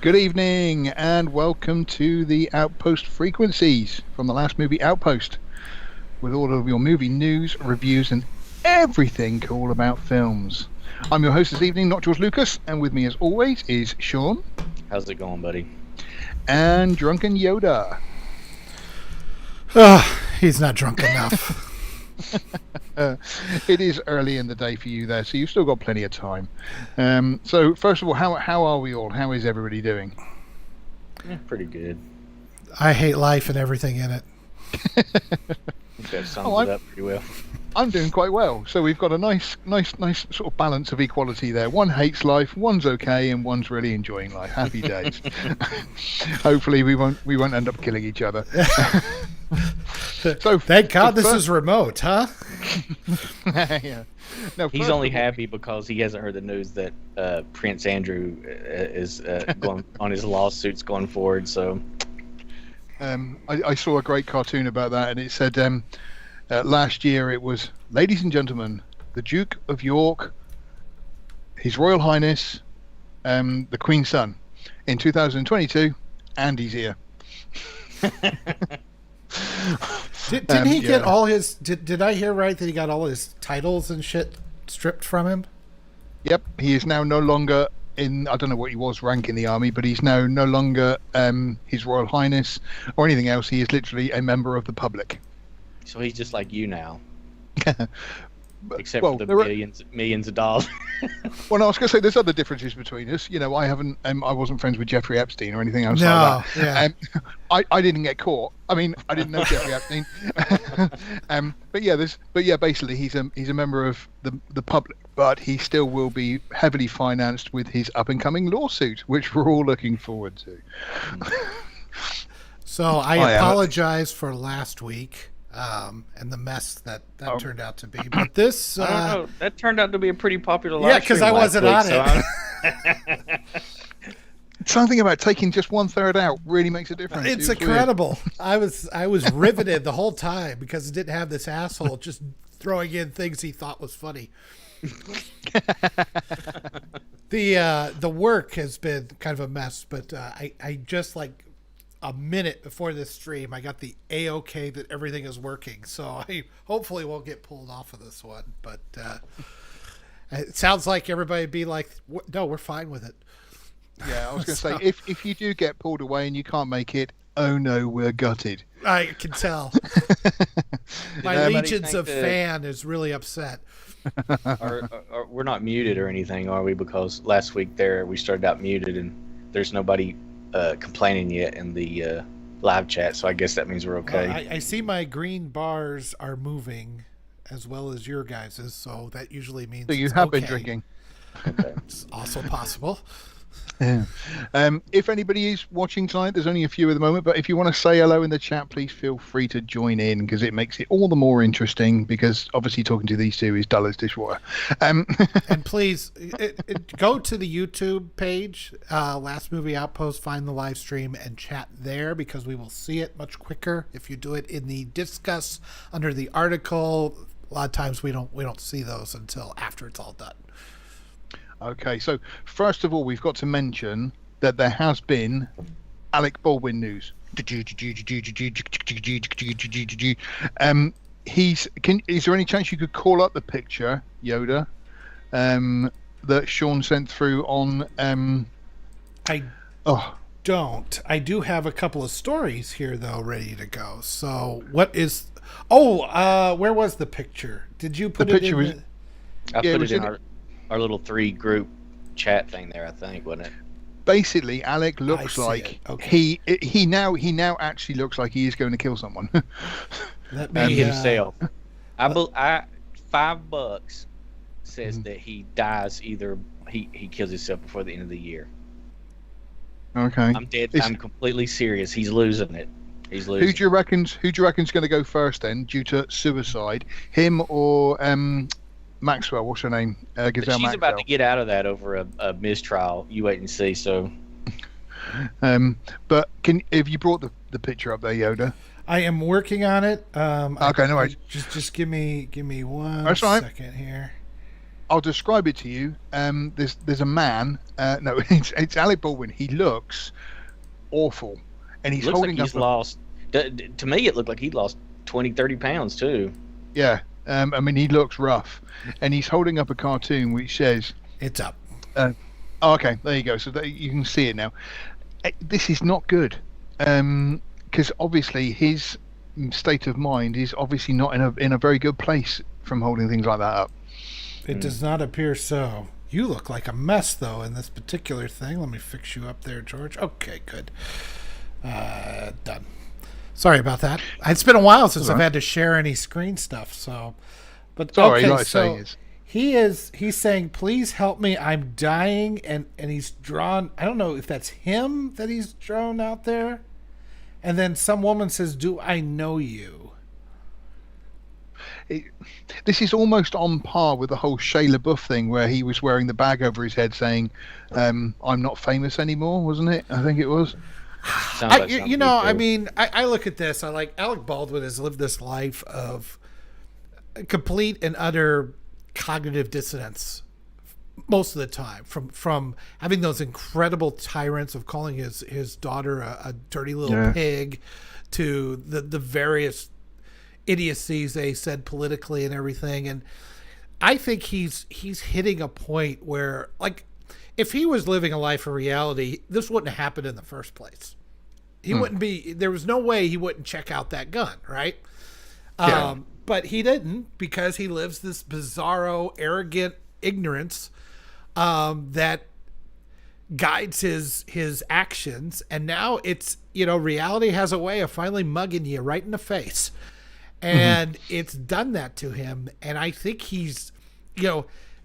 Good evening and welcome to the Outpost Frequencies from the last movie Outpost, with all of your movie news, reviews, and everything cool about films. I'm your host this evening, not George Lucas, and with me as always is Sean. How's it going, buddy? And Drunken Yoda. He's not drunk enough. It is early in the day for you there, so you've still got plenty of time. So first of all, how are we all? How is everybody doing? Yeah, pretty good. I hate life and everything in it. I think that sums it up pretty well. I'm doing quite well. So we've got a nice sort of balance of equality there. One hates life, one's okay, and one's really enjoying life. Happy days. Hopefully we won't end up killing each other. So thank God this is remote, huh? Yeah. No, He's only happy because he hasn't heard the news that Prince Andrew is going on his lawsuits going forward. So I saw a great cartoon about that, and it said last year it was, ladies and gentlemen, the Duke of York, His Royal Highness, the Queen's son. In 2022, Andy's here. Didn't he get all his? Did I hear right that he got all his titles and shit stripped from him? Yep, he is now no longer in. I don't know what he was rank in the army, but he's now no longer His Royal Highness or anything else. He is literally a member of the public. So he's just like you now, except well, for the millions of dollars. Well, no, I was going to say there's other differences between us. You know, I haven't, I wasn't friends with Jeffrey Epstein or anything else like that. Yeah. I didn't get caught. I mean, I didn't know Jeffrey Epstein. But basically, he's a member of the public, but he still will be heavily financed with his up and coming lawsuit, which we're all looking forward to. So I apologize for last week. And the mess that turned out to be, but this I don't know. That turned out to be a pretty popular live yeah, because I wasn't on it. Something about taking just 1/3 out really makes a difference. It's incredible. I was riveted the whole time because it didn't have this asshole just throwing in things he thought was funny. The work has been kind of a mess, but I just like a minute before this stream, I got the A-OK that everything is working. So I hopefully won't get pulled off of this one. But it sounds like everybody would be like, no, we're fine with it. Yeah, I was going to say, if you do get pulled away and you can't make it, oh no, we're gutted. I can tell. My legions of fan is really upset. We're not muted or anything, are we? Because last week we started out muted and there's nobody complaining yet in the live chat, so I guess that means we're okay. Well, I see my green bars are moving as well as your guys's, so that usually means so you have been drinking. Okay. It's also possible. Yeah. If anybody is watching tonight, there's only a few at the moment, but if you want to say hello in the chat, please feel free to join in because it makes it all the more interesting, because obviously talking to these two is dull as dishwater. And please go to the YouTube page, Last Movie Outpost, find the live stream and chat there, because we will see it much quicker if you do it in the discuss under the article. A lot of times we don't see those until after it's all done. Okay, so first of all, we've got to mention that there has been Alec Baldwin news. Is there any chance you could call up the picture, Yoda, that Sean sent through on? Don't. I do have a couple of stories here though ready to go. So what is? Where was the picture? Did you put it in? I put it in our little 3 group chat thing there, I think, wasn't it? Basically, Alec looks like he now actually looks like he is going to kill someone. Let me himself. $5 says that he dies either he kills himself before the end of the year. Okay. I'm dead. I'm completely serious. He's losing it. He's losing. Who do you reckon's going to go first then, due to suicide? Him or Maxwell? What's her name? She's Maxwell. about to get out of that over a mistrial. You wait and see. So. But have you brought the picture up there, Yoda? I am working on it. Okay, no worries. Just give me one second here. I'll describe it to you. There's a man. No, it's Alec Baldwin. He looks awful, and he's Looks like holding he's up. lost. To me, it looked like he lost 20, 30 pounds too. Yeah. I mean, he looks rough, and he's holding up a cartoon which says, It's up. oh, okay, there you go. So you can see it now. This is not good, because obviously his state of mind is obviously not in a very good place from holding things like that up. It does not appear so. You look like a mess, though, in this particular thing. Let me fix you up there, George. Okay, good. Done. Sorry about that. It's been a while since I've had to share any screen stuff. So, but Sorry, okay, like so saying is. he's saying, "Please help me. I'm dying," and he's drawn. I don't know if that's him that he's drawn out there. And then some woman says, "Do I know you?" This is almost on par with the whole Shia LaBeouf thing, where he was wearing the bag over his head, saying, "I'm not famous anymore," wasn't it? I think it was. Sounds like something you know, he'd I do. mean, I look at this. I like Alec Baldwin has lived this life of complete and utter cognitive dissonance most of the time, from having those incredible tyrants of calling his daughter a dirty little pig, to the various idiocies they said politically and everything. And I think he's hitting a point where, like, if he was living a life of reality, this wouldn't have happened in the first place. He wouldn't be. There was no way he wouldn't check out that gun, right? Yeah. But he didn't, because he lives this bizarro, arrogant ignorance that guides his actions. And now it's, reality has a way of finally mugging you right in the face. And it's done that to him. And I think he's,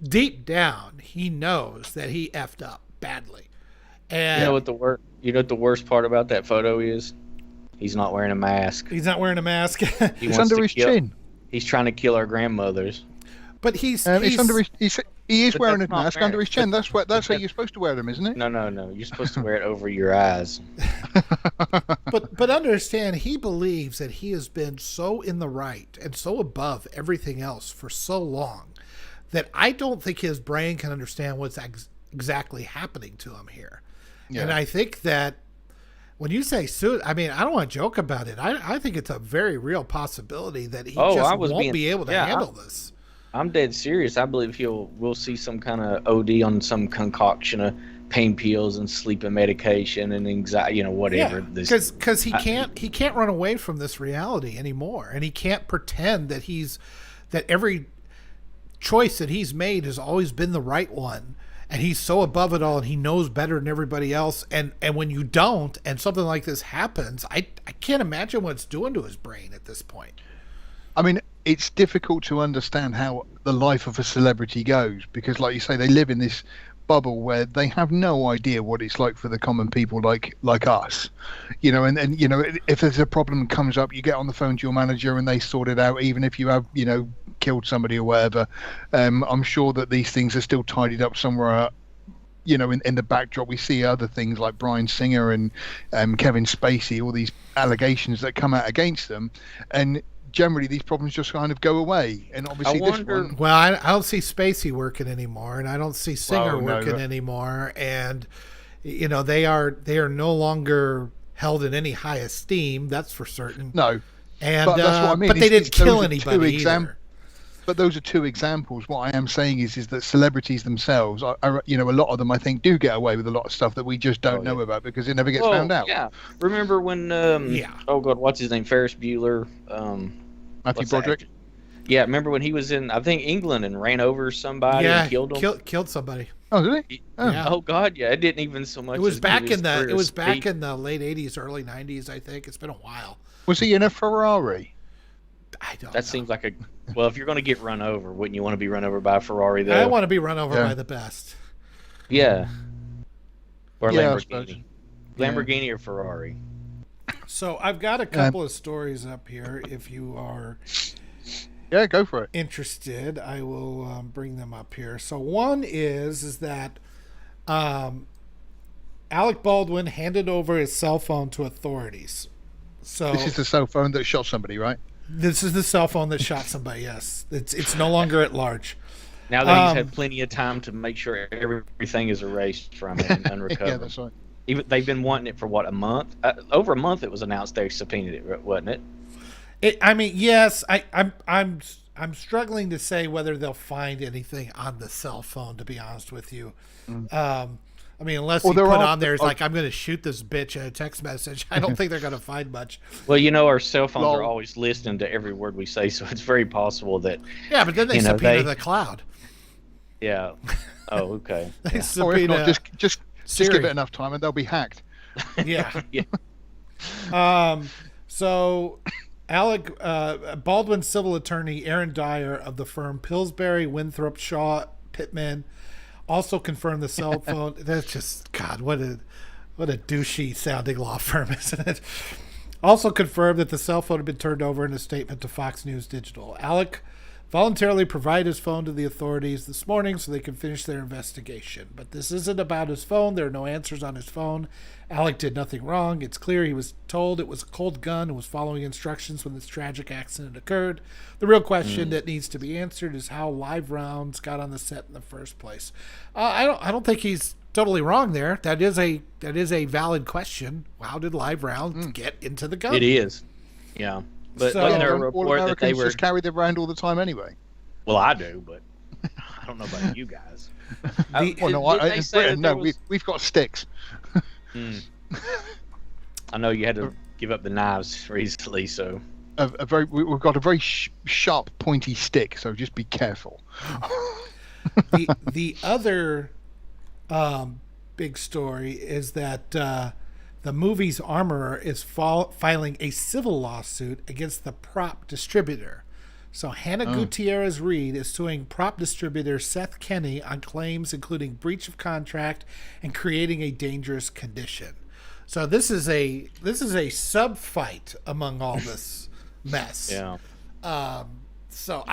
deep down, he knows that he effed up badly. And You know what the worst part about that photo is? He's not wearing a mask. he's not wearing a mask. He It's wants under to his kill- chin. He's trying to kill our grandmothers. But he's It's under his. He is But wearing a that's not mask fair. under his chin. That's how that- you're supposed to wear them, isn't it? No. You're supposed to wear it over your eyes. but understand, he believes that he has been so in the right and so above everything else for so long that I don't think his brain can understand what's exactly happening to him here. Yeah. And I think that when you say I mean, I don't want to joke about it. I think it's a very real possibility that he won't be able to handle this. I'm dead serious. I believe we'll see some kind of OD on some concoction of pain pills and sleeping medication and anxiety, whatever. Yeah, because he can't run away from this reality anymore, and he can't pretend that that every choice that he's made has always been the right one, and he's so above it all, and he knows better than everybody else. And when you don't, and something like this happens, I can't imagine what it's doing to his brain at this point. I mean, it's difficult to understand how the life of a celebrity goes, because, like you say, they live in this bubble where they have no idea what it's like for the common people like us, and if there's a problem that comes up, you get on the phone to your manager and they sort it out, even if you have killed somebody or whatever. I'm sure that these things are still tidied up somewhere. In the backdrop, we see other things like Bryan Singer and Kevin Spacey, all these allegations that come out against them, and generally these problems just kind of go away. And obviously this one, Well, I don't see Spacey working anymore, and I don't see Singer working anymore, and they are no longer held in any high esteem. That's for certain. no, And but that's what I mean. but they didn't those kill are anybody either. But those are two examples. What I am saying is that celebrities themselves, are, a lot of them, I think, do get away with a lot of stuff that we just don't know about because it never gets found out. Yeah. Remember when? Oh God, what's his name? Ferris Bueller. Matthew Broderick. Yeah, remember when he was in, I think, England and ran over somebody and killed him? Killed somebody. Oh, did he? Oh. Yeah. Oh God, yeah. It didn't even so much. It was as back give his in the career it was a back speed. in the late '80s, early '90s. I think it's been a while. Was he in a Ferrari? I don't. That know. seems like well, if you're going to get run over, wouldn't you want to be run over by a Ferrari though? I want to be run over by the best. Yeah. Or Yeah, I suppose. Lamborghini. Lamborghini or Ferrari. So I've got a couple of stories up here. If you are Yeah, go for it. interested, I will bring them up here. So one is that Alec Baldwin handed over his cell phone to authorities. So This is the cell phone that shot somebody, right? this is the cell phone that shot somebody. Yes, it's no longer at large. Now that he's had plenty of time to make sure everything is erased from it and unrecovered. Yeah, that's right. Even they've been wanting it for what, a month? Over a month, it was announced they subpoenaed it, wasn't it? I mean, yes. I'm struggling to say whether they'll find anything on the cell phone. To be honest with you, I mean, unless you put on there, it's like, I'm going to shoot this bitch in a text message. I don't think they're going to find much. Well, our cell phones are always listening to every word we say, so it's very possible that. Yeah, but then they subpoena the cloud. Yeah. Oh, okay. They Or subpoena if not, just give it enough time and they'll be hacked. Yeah. Yeah. So, Alec Baldwin civil attorney Aaron Dyer of the firm Pillsbury, Winthrop, Shaw, Pittman also confirmed the cell phone. That's just, God, what a douchey sounding law firm, isn't it? Also confirmed that the cell phone had been turned over in a statement to Fox News Digital. Alec voluntarily provided his phone to the authorities this morning so they can finish their investigation. But this isn't about his phone. There are no answers on his phone. Alec did nothing wrong. It's clear he was told it was a cold gun and was following instructions when this tragic accident occurred. The real question that needs to be answered is how live rounds got on the set in the first place. I don't think he's totally wrong there. That is a valid question. How did live rounds get into the gun? It is. Yeah. But So- wasn't there a All report that Americans they were? just carry them around all the time anyway. Well, I do, but I don't know about you guys. Well, no, Did they in say Britain, that there no, was- we've got sticks. I know you had to give up the knives recently, so. We've got a very sharp, pointy stick, so just be careful. The other big story is that the movie's armorer is filing a civil lawsuit against the prop distributor. So Hannah Gutierrez Reed is suing prop distributor Seth Kenney on claims including breach of contract and creating a dangerous condition. So this is a sub fight among all this mess. Yeah. So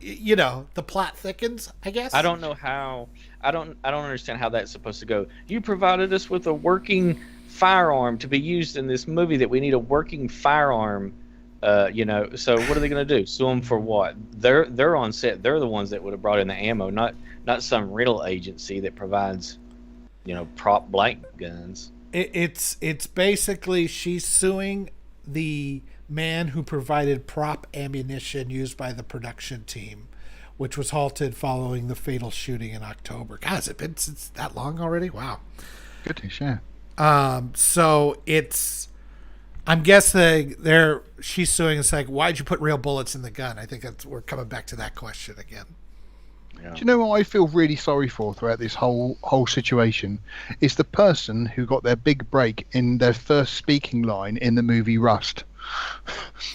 the plot thickens, I guess. I don't know how. I don't understand how that's supposed to go. You provided us with a working firearm to be used in this movie. That we need a working firearm. So what are they going to do? Sue them for what? They're on set. They're the ones that would have brought in the ammo, not some rental agency that provides, prop blank guns. It's basically she's suing the man who provided prop ammunition used by the production team, which was halted following the fatal shooting in October. God, has it been since that long already? Wow. Goodness, yeah. So I'm guessing she's suing. It's like, why'd you put real bullets in the gun? I think we're coming back to that question again. Yeah. Do you know what I feel really sorry for throughout this whole situation? Is the person who got their big break in their first speaking line in the movie Rust.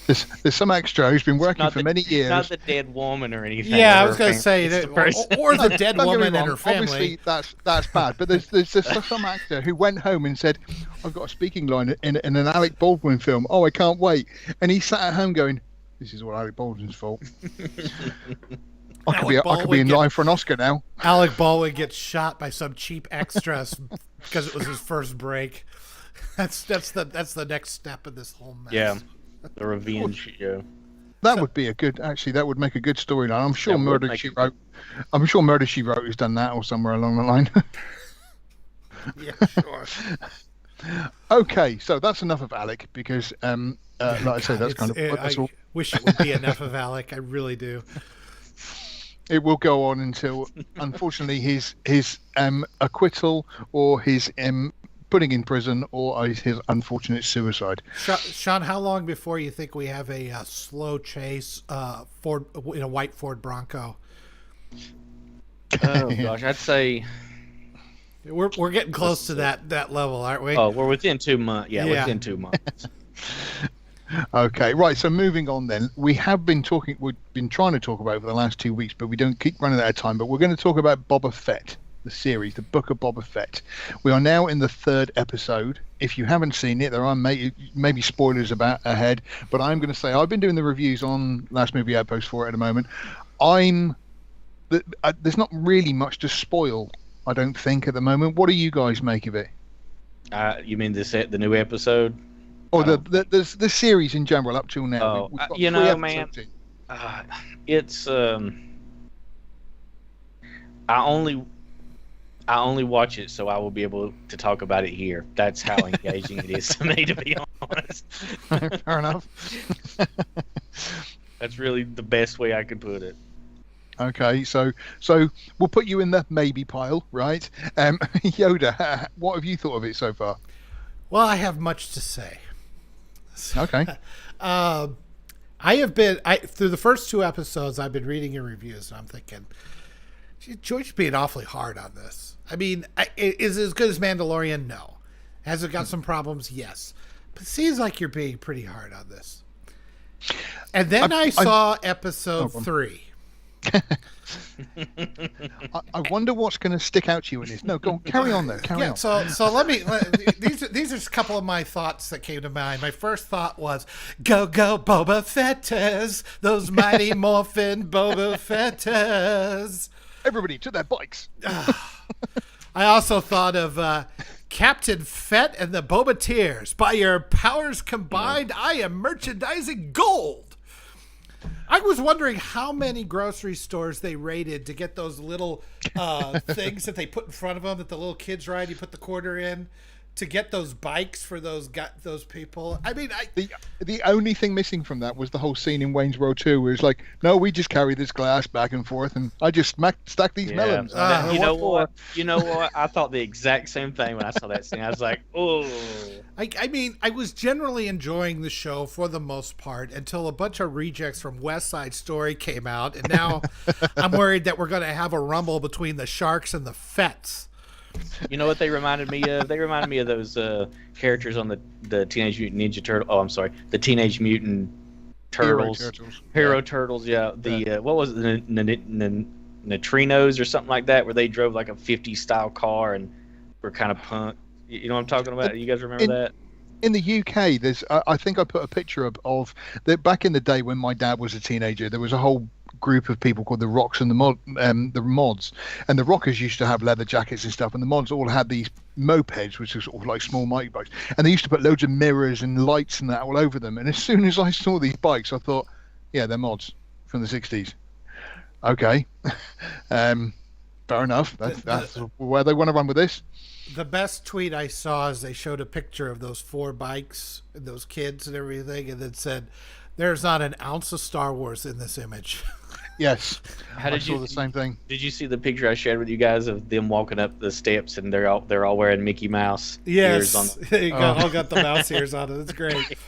There's some extra who's been working for many years. Not the dead woman or anything. Yeah, I was going to say It's that, the person. or the dead Don't get me woman and wrong, her family. Obviously, that's bad. But there's some actor who went home and said, "I've got a speaking line in an Alec Baldwin film. Oh, I can't wait!" And he sat at home going, "This is what Alec Baldwin's fault. I could be in line for an Oscar now." Alec Baldwin gets shot by some cheap extras because it was his first break. That's the next step in this whole mess. Yeah, the revenge. Yeah. That would be that would make a good storyline. I'm sure That would Murder make She it- Wrote. I'm sure Murder She Wrote has done that or somewhere along the line. Yeah, sure. Okay, so that's enough of Alec because, like I say, that's kind of I wish it would be enough of Alec. I really do. it will go on until, unfortunately, his acquittal or his putting in prison or his unfortunate suicide. Sean, how long before you think we have a slow chase Ford in a white Ford Bronco? Oh gosh, I'd say. We're getting close to that level, aren't we? Oh, we're within 2 months. Yeah, Yeah. within 2 months. Okay, right. So moving on then, we've been trying to talk about it for the last 2 weeks, but we don't keep running out of time. But we're going to talk about Boba Fett, the series, the Book of Boba Fett. We are now in the 3rd episode. If you haven't seen it, there are maybe spoilers ahead, but I'm going to say I've been doing the reviews on Last Movie Outpost for it at the moment. There's not really much to spoil, I don't think, at the moment. What do you guys make of it? You mean the new episode? Or the series in general up till now? Oh, We've got you 3 know, episodes man. in. It's I only I only watch it so I will be able to talk about it here. That's how engaging it is to me, to be honest. Fair enough. That's really the best way I could put it. Okay, so we'll put you in the maybe pile, right? Yoda, what have you thought of it so far? Well, I have much to say. Okay. I have been through the first 2 episodes. I've been reading your reviews, and I'm thinking, George's being awfully hard on this. I mean, is it as good as Mandalorian? No. Has it got some problems? Yes. But it seems like you're being pretty hard on this. And then I saw episode 3. I wonder what's going to stick out to you in this. No, go on, carry on though. Carry on. So these are just a couple of my thoughts that came to mind. My first thought was, go Boba Fetters, those mighty morphin Boba Fetters. Everybody to their bikes. I also thought of Captain Fett and the Bobateers. By your powers combined, I am merchandising gold. I was wondering how many grocery stores they raided to get those little things that they put in front of them that the little kids ride. You put the quarter in to get those bikes for those people. I mean, the only thing missing from that was the whole scene in Wayne's World 2 where it's like, no, we just carry this glass back and forth, and I just stack these melons. You know what? You know what? I thought the exact same thing when I saw that scene. I was like, oh. I mean, I was generally enjoying the show for the most part until a bunch of rejects from West Side Story came out, and now I'm worried that we're going to have a rumble between the Sharks and the Fets. You know what they reminded me of? They reminded me of those characters on the Teenage Mutant Ninja Turtle. Oh, I'm sorry, the Teenage Mutant Turtles. Hero Turtles. Yeah. What was it? The Neutrinos or something like that, where they drove like a 50s style car and were kind of punk. You know what I'm talking about? You guys remember that? In the UK, there's I think I put a picture of that back in the day when my dad was a teenager. There was a whole group of people called the Rocks and the Mods, and the Rockers used to have leather jackets and stuff, and the Mods all had these mopeds, which are sort of like small motorbikes, and they used to put loads of mirrors and lights and that all over them. And as soon as I saw these bikes, I thought, yeah, they're Mods from the 60s. Okay. Fair enough. That's where they want to run with this. The best tweet I saw is they showed a picture of those 4 bikes and those kids and everything, and then said, "There's not an ounce of Star Wars in this image." Yes. I saw the same thing. Did you see the picture I shared with you guys of them walking up the steps and they're all wearing Mickey Mouse ears on them? You all got the mouse ears on it. It's great.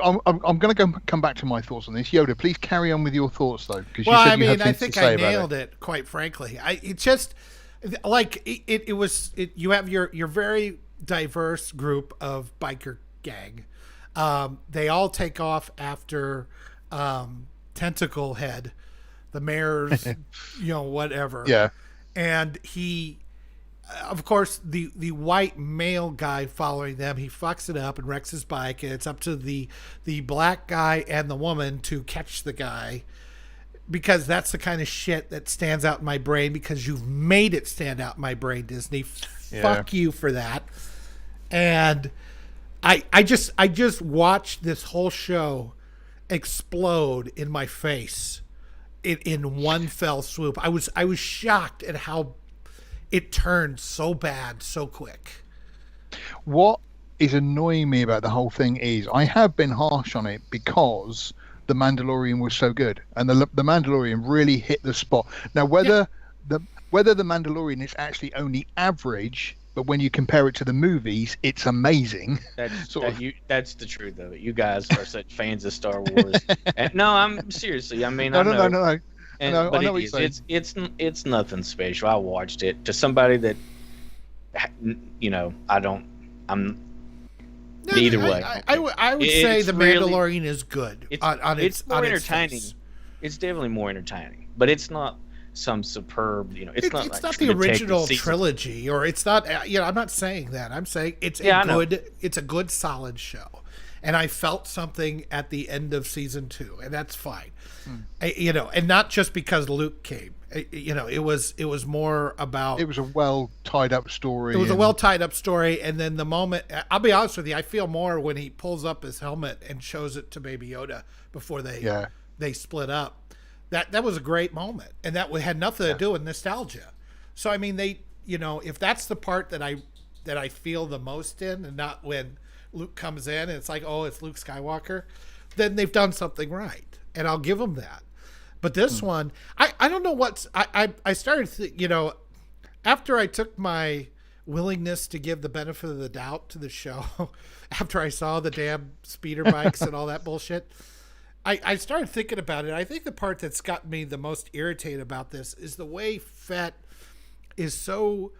I'm going to come back to my thoughts on this. Yoda, please carry on with your thoughts though, because well, you said I mean, you had I things think to say I about nailed it. Quite frankly, it's just like it was. You have your very diverse group of biker gang. They all take off after Tentacle Head, the mayor's, whatever. Yeah. And he, of course, the white male guy following them, he fucks it up and wrecks his bike, and it's up to the black guy and the woman to catch the guy, because that's the kind of shit that stands out in my brain, because you've made it stand out in my brain, Disney. Yeah. Fuck you for that. And I just watched this whole show explode in my face in one fell swoop. I was shocked at how it turned so bad so quick. What is annoying me about the whole thing is I have been harsh on it because The Mandalorian was so good, and the Mandalorian really hit the spot. Now whether the Mandalorian is actually only average, but when you compare it to the movies, it's amazing. That's the truth of it. You guys are such fans of Star Wars. And, no, I'm seriously. I mean, no. But I know what you're saying. It's nothing special. I watched it to somebody that, I'm. Either way, I would say The Mandalorian is good. It's more entertaining. It's definitely more entertaining, but it's not some superb. It's not. It's not the original trilogy, or it's not. I'm not saying that. I'm saying it's a good, solid show, and I felt something at the end of season 2, and that's fine. And not just because Luke came. It was more about. It was a well tied up story. It was a well tied up story, and then the moment, I'll be honest with you, I feel more when he pulls up his helmet and shows it to Baby Yoda before they split up. That was a great moment, and that had nothing to do with nostalgia. So I mean, they, if that's the part that I feel the most in, and not when Luke comes in and it's like, oh, it's Luke Skywalker, then they've done something right, and I'll give them that. But this one, I don't know what's I started after I took my willingness to give the benefit of the doubt to the show, after I saw the damn speeder bikes and all that bullshit, I started thinking about it. I think the part that's gotten me the most irritated about this is the way Fett is so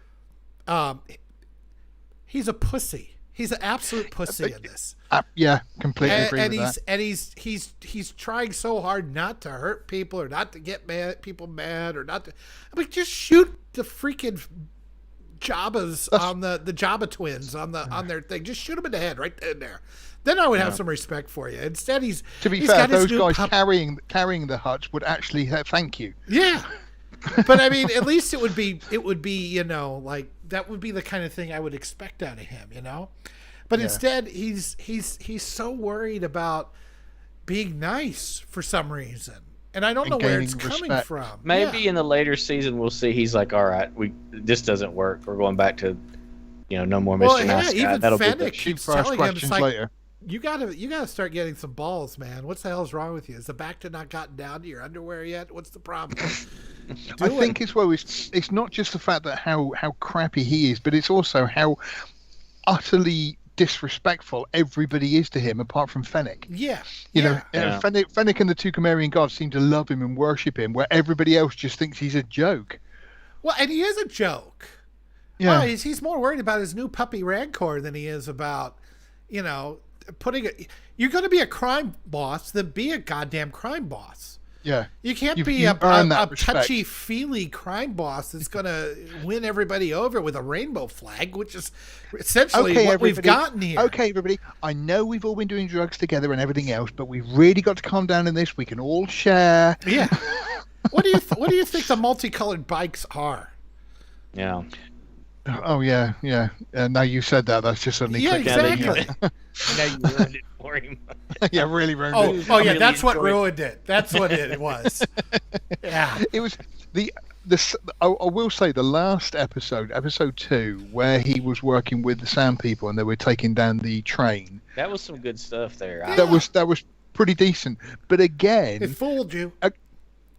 he's a pussy. He's an absolute pussy in this. Yeah, completely agree with that. And he's trying so hard not to hurt people or not to get people mad or not to. I mean, just shoot the freaking Jabbas on the Jabba twins on their thing. Just shoot them in the head right in there. Then I would have some respect for you. Instead, he's to be fair, those guys carrying the hutch would actually thank you. Yeah, but I mean, at least it would be like that would be the kind of thing I would expect out of him, But instead, he's so worried about being nice for some reason, and I don't know where it's coming from. Maybe in the later season we'll see he's like, all right, this doesn't work. We're going back to, no more Mr. Nice Guy. Even That'll Fennec keeps telling him, it's like, later. You gotta start getting some balls, man. What's the hell's wrong with you? Is the Bacta not gotten down to your underwear yet? What's the problem? I think as well, it's not just the fact that how crappy he is, but it's also how utterly disrespectful everybody is to him, apart from Fennec. Yeah, Fennec and the two Cimmerian gods seem to love him and worship him, where everybody else just thinks he's a joke. Well, and he is a joke. Yeah, well, he's more worried about his new puppy Rancor than he is about, you're going to be a crime boss, then be a goddamn crime boss. Yeah. You can't be a touchy-feely crime boss that's going to win everybody over with a rainbow flag, which is essentially what we've gotten here. Okay, everybody, I know we've all been doing drugs together and everything else, but we've really got to calm down in this. We can all share. Yeah. What do you think the multicolored bikes are? Yeah. Oh yeah. Now you said that. That's just suddenly clicked. Exactly. Now you ruined it for him. Yeah, really ruined it. Oh yeah, that's what ruined it. That's what it was. Yeah. It was I will say the last episode 2, where he was working with the Sand People and they were taking down the train. That was some good stuff there. Yeah. That was pretty decent. But again, it fooled you.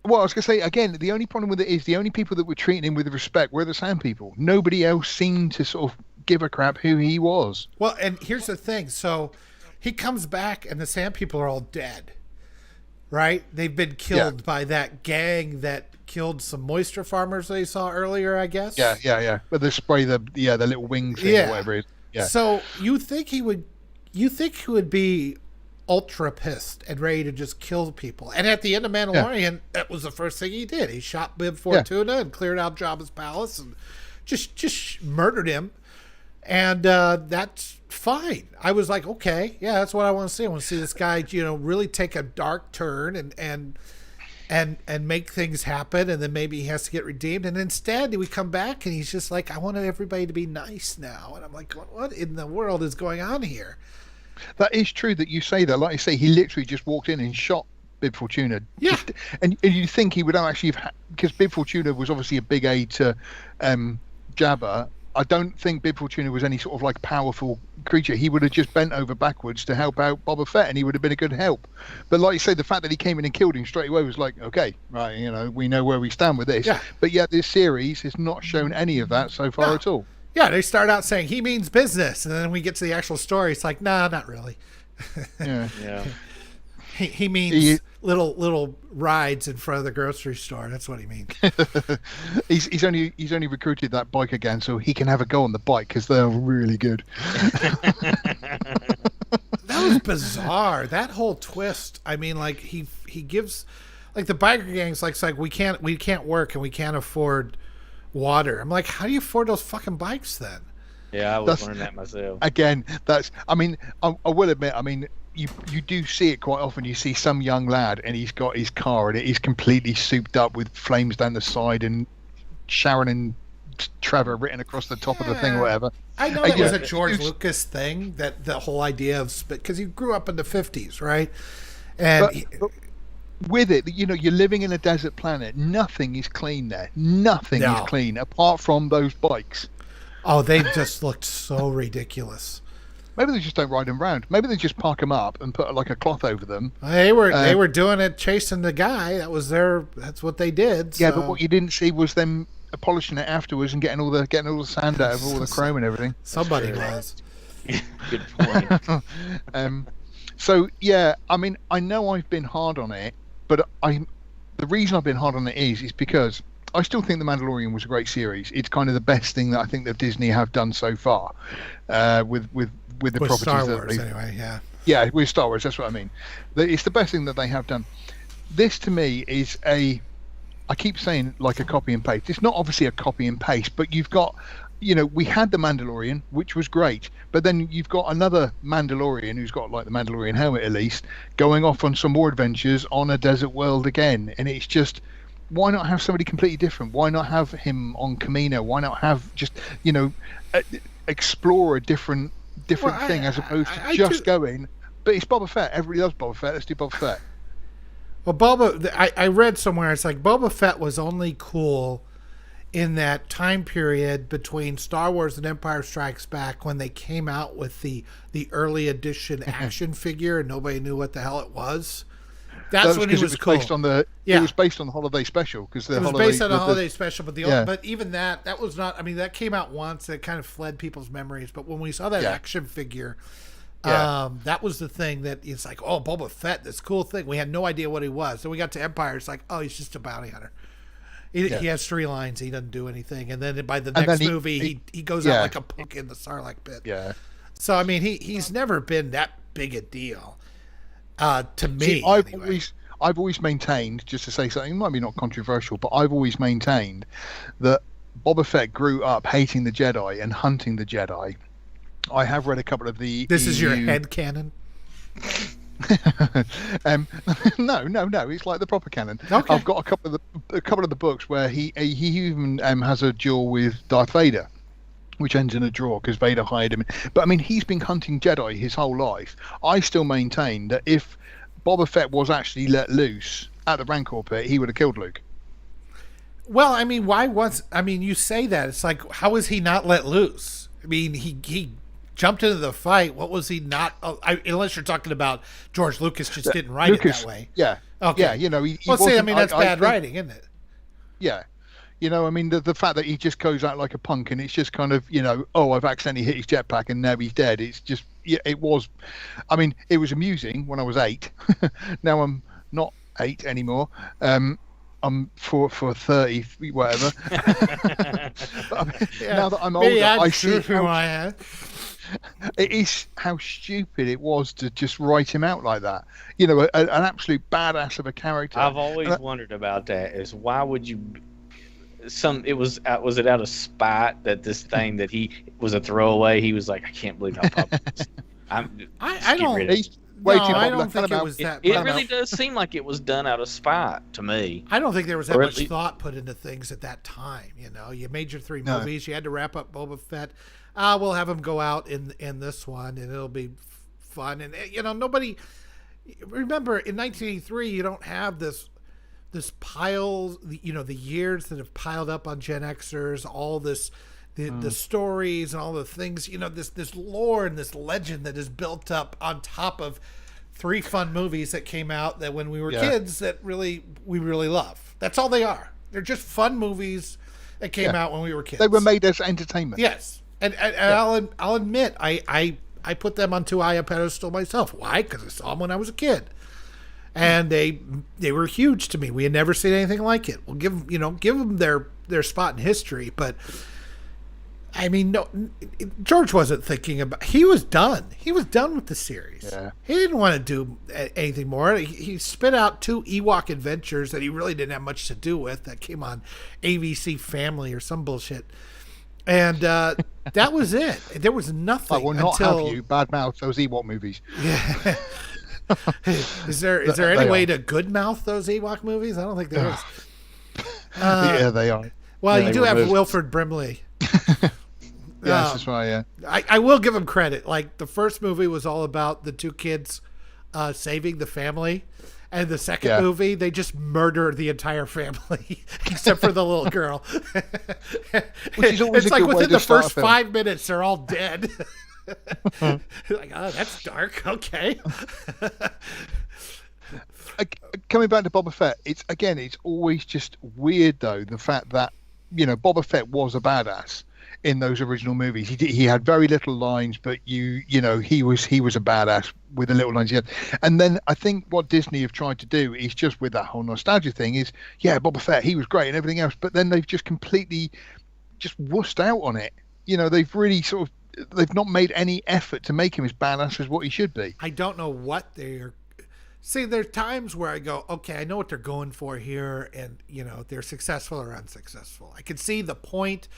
Well, I was going to say, again, the only problem with it is the only people that were treating him with respect were the Sand People. Nobody else seemed to sort of give a crap who he was. Well, and here's the thing. So he comes back and the Sand People are all dead, right? They've been killed by that gang that killed some moisture farmers they saw earlier, I guess. Yeah. But they spray the little wing thing or whatever it is. Yeah. So you think he would be ultra pissed and ready to just kill people. And at the end of Mandalorian, that was the first thing he did. He shot Bib Fortuna and cleared out Jabba's palace and just murdered him. And that's fine. I was like, okay, yeah, that's what I want to see. I want to see this guy, really take a dark turn and make things happen, and then maybe he has to get redeemed. And instead, we come back and he's just like, I want everybody to be nice now. And I'm like, what in the world is going on here? That is true that you say that. Like I say, he literally just walked in and shot Bib Fortuna. Yeah. And you think he would actually have, because Bib Fortuna was obviously a big aid to Jabba. I don't think Bib Fortuna was any sort of like powerful creature. He would have just bent over backwards to help out Boba Fett, and he would have been a good help. But like you say, the fact that he came in and killed him straight away was like, okay, right, we know where we stand with this. Yeah. But yet this series has not shown any of that so far at all. Yeah, they start out saying he means business, and then we get to the actual story. It's like, nah, not really. Yeah. He means little rides in front of the grocery store. That's what he means. he's only recruited that bike again so he can have a go on the bike because they're really good. That was bizarre. That whole twist. I mean, like he gives, like the biker gang's like we can't work and we can't afford water. I'm like, how do you afford those fucking bikes then? Yeah, I was wondering that myself. Again, I will admit, you do see it quite often. You see some young lad and he's got his car and it is completely souped up with flames down the side and Sharon and Trevor written across the top of the thing or whatever. I know that was a George Lucas thing, that the whole idea of, because he grew up in the 50s, right? And with it, you're living in a desert planet. Nothing is clean there. Nothing is No. clean apart from those bikes. Oh, they just looked so ridiculous. Maybe they just don't ride them round. Maybe they just park them up and put like a cloth over them. They were doing it, chasing the guy. That's what they did. Yeah, so. but what you didn't see was them polishing it afterwards and getting all the sand out of all the chrome and everything. Somebody was. Good point. So yeah, I mean, I know I've been hard on it, but the reason I've been hard on it is because I still think The Mandalorian was a great series. It's kind of the best thing that I think that Disney have done so far, with the properties Star that Wars, they've, anyway, yeah. Yeah, with Star Wars, that's what I mean. It's the best thing that they have done. This to me is I keep saying like a copy and paste. It's not obviously a copy and paste, but you've got, we had the Mandalorian, which was great, but then you've got another Mandalorian who's got like the Mandalorian helmet at least, going off on some more adventures on a desert world again, and it's just, why not have somebody completely different? Why not have him on Camino? Why not have just explore a different thing as opposed to just going? But it's Boba Fett. Everybody loves Boba Fett. Let's do Boba Fett. Well, I read somewhere it's like Boba Fett was only cool in that time period between Star Wars and Empire Strikes Back when they came out with the early edition action figure and nobody knew what the hell it was. That's when he was cool. Based on the, It was based on the holiday special because it was based on the holiday special, but but even that was not. I mean, that came out once. It kind of fled people's memories. But when we saw that action figure, that was the thing that it's like, oh, Boba Fett, this cool thing. We had no idea what he was. Then we got to Empire. It's like, oh, he's just a bounty hunter. He has 3 lines. He doesn't do anything. And then by the next movie, he goes out like a punk in the Sarlacc pit. Yeah. So I mean, he's never been that big a deal. To me, see, I've always maintained, just to say something, it might be not controversial, but I've always maintained that Boba Fett grew up hating the Jedi and hunting the Jedi. I have read a couple of the. This is your head canon. No, it's like the proper canon. Okay. I've got a couple of the books where he even has a duel with Darth Vader, which ends in a draw because Vader hired him. But I mean, he's been hunting Jedi his whole life. I still maintain that if Boba Fett was actually let loose at the Rancor pit, he would have killed Luke. Well, I mean, you say that. It's like, how was he not let loose? I mean, he jumped into the fight. What was he not? Unless you're talking about George Lucas just didn't write it that way. Yeah. Okay. Yeah, he that's bad writing, isn't it? Yeah. I mean, the fact that he just goes out like a punk and it's just kind of, I've accidentally hit his jetpack and now he's dead. It's just, it was amusing when I was 8. Now I'm not 8 anymore. I'm for 30, whatever. But, now that I'm older, I see it is how stupid it was to just write him out like that. An absolute badass of a character. I've always wondered about that. Is why would you? Was it out of spite that this thing that he was a throwaway? He was like, I can't believe how popular this. I don't. I don't think it was that. It really does seem like it was done out of spite to me. I don't think there was that much thought put into things at that time. You made your 3 movies. You had to wrap up Boba Fett. We'll have him go out in this one, and it'll be fun. And nobody. Remember, in 1983, you don't have this pile. The years that have piled up on Gen Xers, all this. The stories and all the things, this lore and this legend that is built up on top of 3 fun movies that came out that when we were kids that we really love. That's all they are. They're just fun movies that came out when we were kids. They were made as entertainment. Yes, and I'll admit I put them on too high a pedestal myself. Why? Because I saw them when I was a kid, and they were huge to me. We had never seen anything like it. We'll give them their spot in history, but. I mean, no, George wasn't thinking about. He was done. He was done with the series. Yeah. He didn't want to do anything more. He spit out 2 Ewok adventures that he really didn't have much to do with. That came on ABC Family or some bullshit, and that was it. There was nothing. I will not have you badmouth those Ewok movies. Yeah. Is there any way to goodmouth those Ewok movies? I don't think there is. Yeah, they are. Well, you do have Wilford Brimley. Yes, that's right. Yeah, I will give him credit. Like the first movie was all about the 2 kids saving the family, And the second Yeah. movie, they just murder the entire family except for the little girl. Which is always It's a like good way within to the start a first film. 5 minutes, they're all dead. Like, oh, that's dark. Okay. Coming back to Boba Fett, it's always just weird though, the fact that Boba Fett was a badass in those original movies. He had very little lines, but he was a badass with the little lines he had. And then I think what Disney have tried to do is just with that whole nostalgia thing is, yeah, Boba Fett, he was great and everything else, but then they've just completely just wussed out on it. They've really they've not made any effort to make him as badass as what he should be. I don't know what they're. See, there's times where I go, okay, I know what they're going for here, and they're successful or unsuccessful. I can see the point.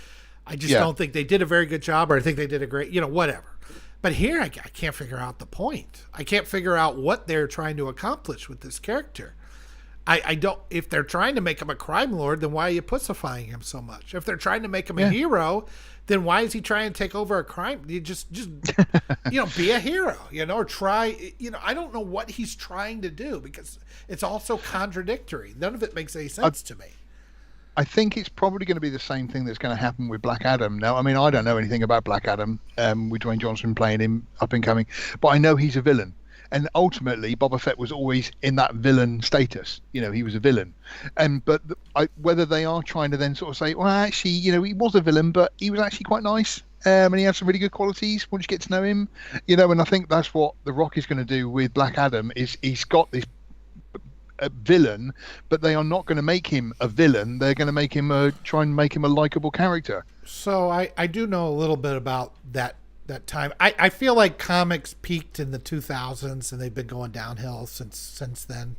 I just don't think they did a very good job, or I think they did a great, whatever. But here, I can't figure out the point. I can't figure out what they're trying to accomplish with this character. I don't. If they're trying to make him a crime lord, then why are you pussifying him so much? If they're trying to make him a hero, then why is he trying to take over a crime? You just be a hero, or try. I don't know what he's trying to do because it's all so contradictory. None of it makes any sense to me. I think it's probably going to be the same thing that's going to happen with Black Adam. Now, I mean, I don't know anything about Black Adam, with Dwayne Johnson playing him up and coming, but I know he's a villain. And ultimately, Boba Fett was always in that villain status. He was a villain. But whether they are trying to then sort of say, well, actually, he was a villain, but he was actually quite nice. And he had some really good qualities once you get to know him. And I think that's what The Rock is going to do with Black Adam is he's got this villain, but they are not going to make him a villain. They're going to make him try and make him a likable character. So I do know a little bit about that time. I feel like comics peaked in the 2000s and they've been going downhill since then.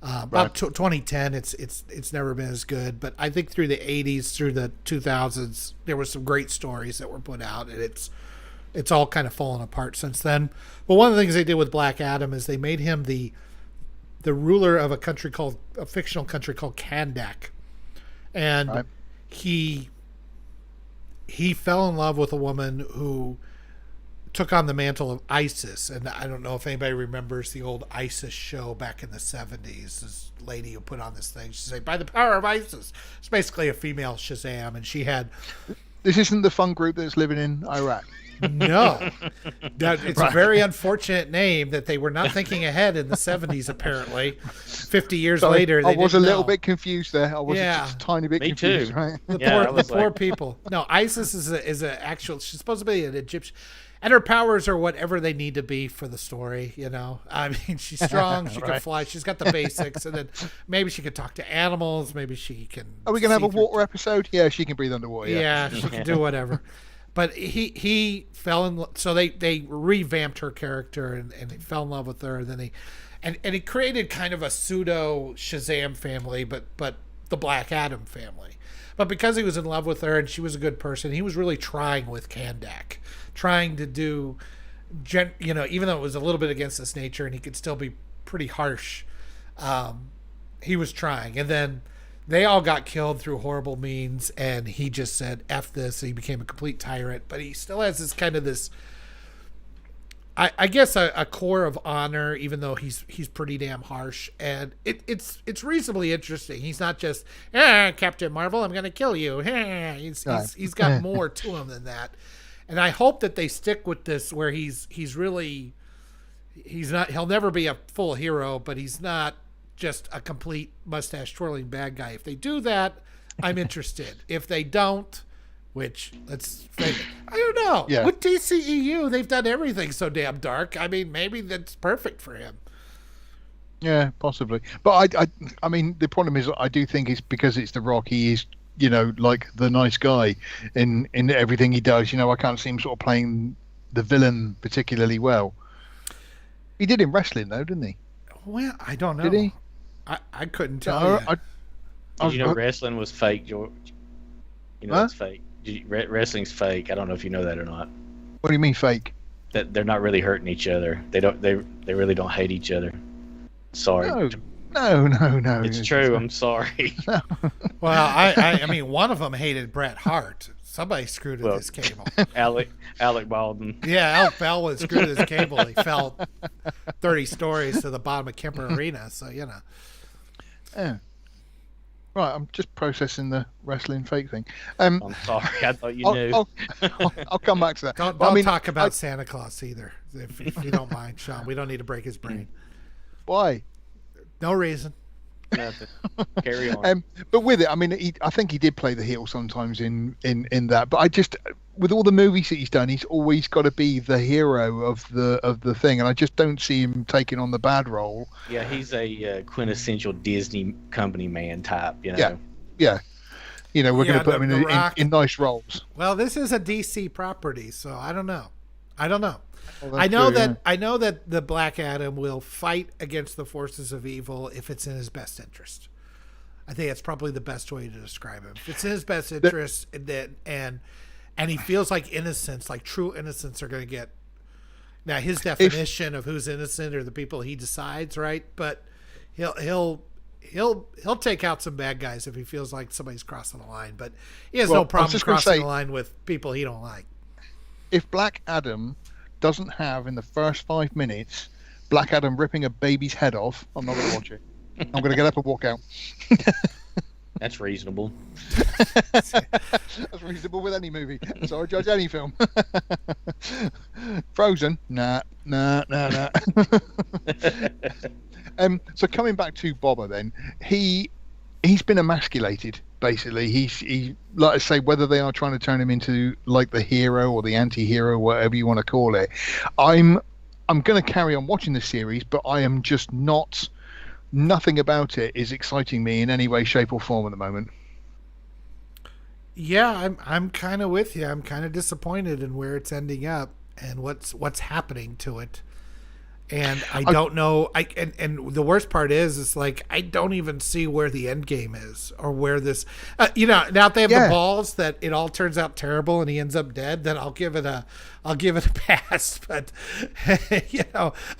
About 2010, it's never been as good. But I think through the 80s, through the 2000s, there were some great stories that were put out, and it's all kind of fallen apart since then. But one of the things they did with Black Adam is they made him the ruler of a fictional country called Kandak, and he fell in love with a woman who took on the mantle of ISIS. And I don't know if anybody remembers the old ISIS show back in the 70s. This lady who put on this thing, she said, by the power of ISIS. It's basically a female Shazam. And she had... This isn't the fun group that's living in Iraq. No. It's a very unfortunate name that they were not thinking ahead in the 70s, apparently. 50 years later, I they was a didn't little know. bit confused there. I was just a tiny bit confused. Too. Right? The poor people. No, ISIS is a actual. She's supposed to be an Egyptian, and her powers are whatever they need to be for the story. I mean, she's strong. She can fly. She's got the basics, and then maybe she can talk to animals. Maybe she can. Are we going to have a water episode? Yeah, she can breathe underwater. Yeah, she can do whatever. But he fell in. So they revamped her character and they fell in love with her. And then he created kind of a pseudo Shazam family, but the Black Adam family. But because he was in love with her and she was a good person, he was really trying with Kandak, trying to do, even though it was a little bit against his nature and he could still be pretty harsh, he was trying. And then they all got killed through horrible means, and he just said, F this. He became a complete tyrant, but he still has this kind of this, I guess, a core of honor, even though he's pretty damn harsh. And it's reasonably interesting. He's not just, Captain Marvel, I'm going to kill you. He's got more to him than that. And I hope that they stick with this where he's not, he'll never be a full hero, but he's not just a complete mustache twirling bad guy. If they do that, I'm interested. If they don't, which let's face it, I don't know. Yeah. With DCEU, they've done everything so damn dark. I mean, maybe that's perfect for him. Yeah, possibly. But I mean, the problem is, I do think it's because it's The Rock. He is, like the nice guy in everything he does. I can't see him sort of playing the villain particularly well. He did in wrestling, though, didn't he? Well, I don't know. Did he? I couldn't tell you. Did you know wrestling was fake, George? It's fake. Wrestling's fake. I don't know if you know that or not. What do you mean fake? That they're not really hurting each other. They really don't hate each other. Sorry. No. It's true. I'm sorry. Well, I mean, one of them hated Bret Hart, Somebody screwed with his cable. Alec Baldwin. Yeah, Alec Baldwin screwed his cable. He fell 30 stories to the bottom of Kemper Arena. So Yeah. Right, I'm just processing the wrestling fake thing. I'm sorry, I thought you knew. I'll come back to that. Don't talk about Santa Claus either, if you don't mind, Sean. We don't need to break his brain. Why? No reason. Nothing. Carry on. But with it, I mean, I think he did play the heel sometimes in that. But I just, with all the movies that he's done, he's always got to be the hero of the thing, and I just don't see him taking on the bad role. Yeah, he's a quintessential Disney company man type. Yeah. We're going to put him in nice roles. Well, this is a DC property, so I don't know. Well, I know true, I know that the Black Adam will fight against the forces of evil if it's in his best interest. I think that's probably the best way to describe him. If it's in his best interest, and he feels like innocence, like true innocence, are going to get. Now his definition of who's innocent are the people he decides, right? But he'll take out some bad guys if he feels like somebody's crossing the line. But he has no problem crossing the line with people he don't like. If Black Adam doesn't have in the first 5 minutes Black Adam ripping a baby's head off, I'm not going to watch it. I'm going to get up and walk out. That's reasonable. That's reasonable with any movie. So I judge any film. Frozen? Nah. So coming back to Boba then, he's been emasculated. Basically, he like I say, whether they are trying to turn him into like the hero or the anti-hero, whatever you want to call it, I'm going to carry on watching the series, but I am just nothing about it is exciting me in any way, shape, or form at the moment. Yeah, I'm kind of with you. I'm kind of disappointed in where it's ending up and what's happening to it. And I don't know. And the worst part is, it's like I don't even see where the end game is, or where this. Now if they have the balls that it all turns out terrible and he ends up dead, then I'll give it a pass. But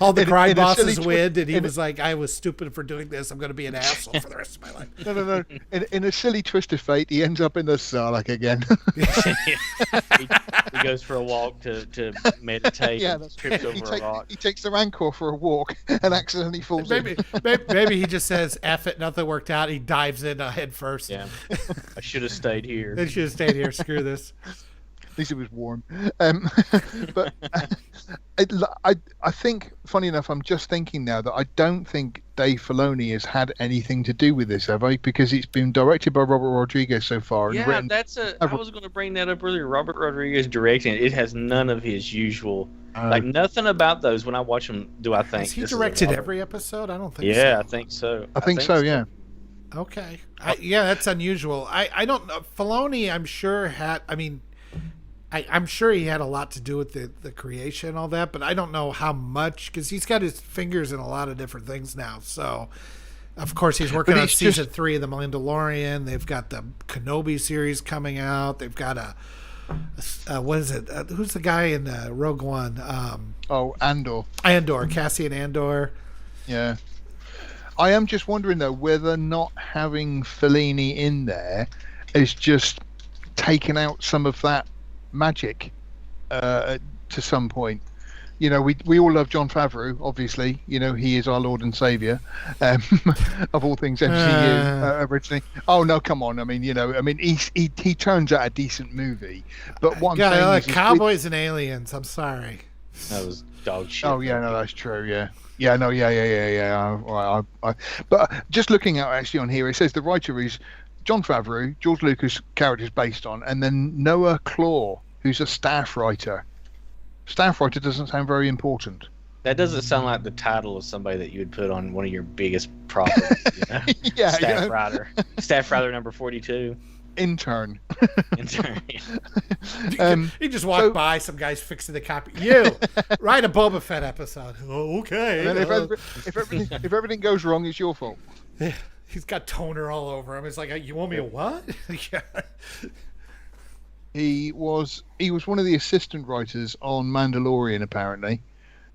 all the crime bosses win, and he was like, "I was stupid for doing this. I'm going to be an asshole for the rest of my life." No. In a silly twist of fate, he ends up in the Sarlacc again. he goes for a walk to meditate. Yeah, and trips over a rock. He takes the Rancor for a walk and accidentally falls in. Maybe he just says, "F it, nothing worked out." He dives in head first. Yeah, I should have stayed here. I should have stayed here. Screw this. At least it was warm. But I think, funny enough, I'm just thinking now that I don't think Dave Filoni has had anything to do with this, have I? Because it's been directed by Robert Rodriguez so far. And written. I was going to bring that up earlier. Robert Rodriguez directing it. It has none of his usual, nothing about those. When I watch them, do I think has he directed every episode? I don't think. Yeah, so. I think so. I think so. Yeah. Okay. That's unusual. I don't know. Filoni, I'm sure had. I mean. I'm sure he had a lot to do with the creation and all that, but I don't know how much, because he's got his fingers in a lot of different things now. So, of course, he's working on season 3 of The Mandalorian. They've got the Kenobi series coming out. They've got what is it? Who's the guy in Rogue One? Andor. Cassian Andor. Yeah. I am just wondering, though, whether not having Fellini in there is just taken out some of that magic to some point. We all love Jon Favreau, obviously. He is our Lord and Savior of all things MCU originally. Oh no, come on. I mean, he turns out a decent movie. But one thing Cowboys and Aliens. I'm sorry. That was dog shit. Oh yeah, no, that's true. Yeah. Yeah, no, yeah. But just looking at actually on here, it says the writer is Jon Favreau, George Lucas characters based on, and then Noah Claw, who's a staff writer. Staff writer doesn't sound very important. That doesn't sound like the title of somebody that you would put on one of your biggest properties. Yeah, staff writer. Staff writer number 42. Intern. He just walked by, some guy's fixing the copy. You write a Boba Fett episode. Oh, okay. And if everything goes wrong, it's your fault. He's got toner all over him. It's like, you want me to what? Yeah. He was one of the assistant writers on Mandalorian, apparently.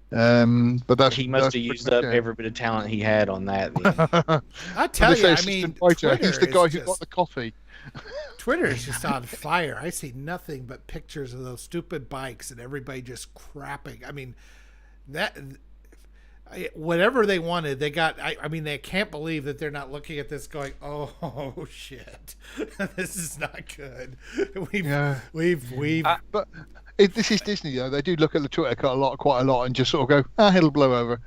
But that's He must have pretty used much up it. every bit of talent he had on that. Then. I But tell they you, say I mean, assistant writer, Twitter he's the is guy who just, got the coffee. Twitter is just on fire. I see nothing but pictures of those stupid bikes and everybody just crapping. I mean, whatever they wanted, they got. I mean, they can't believe that they're not looking at this going, "Oh shit, this is not good." We've. But this is Disney, though. They do look at the Twitter quite a lot, and just sort of go, it'll blow over.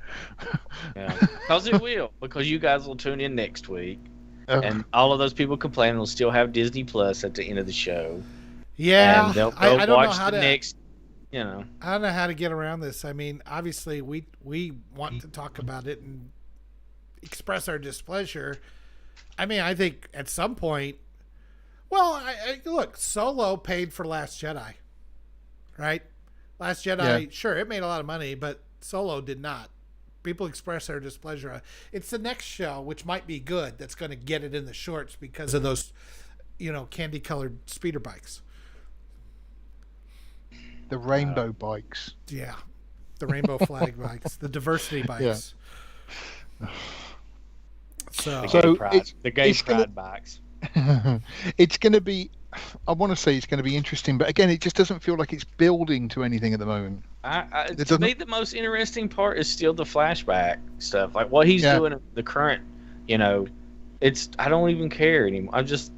Yeah, because it will. Because you guys will tune in next week, Ugh. and all of those people complaining will still have Disney Plus at the end of the show. Yeah, and they'll I don't watch know how the to. next. You know, I don't know how to get around this. I mean, obviously, we want to talk about it and express our displeasure. I mean, I think at some point, well, look, Solo paid for Last Jedi, right? Last Jedi, sure, it made a lot of money, but Solo did not. People express their displeasure. It's the next show, which might be good, that's going to get it in the shorts because of those, candy-colored speeder bikes. The rainbow bikes. Yeah, the rainbow flag bikes, the diversity bikes. Yeah. the gay pride bikes. It's going to be. I want to say it's going to be interesting, but again, it just doesn't feel like it's building to anything at the moment. To me, the most interesting part is still the flashback stuff, like what he's doing in the current. I don't even care anymore. I was just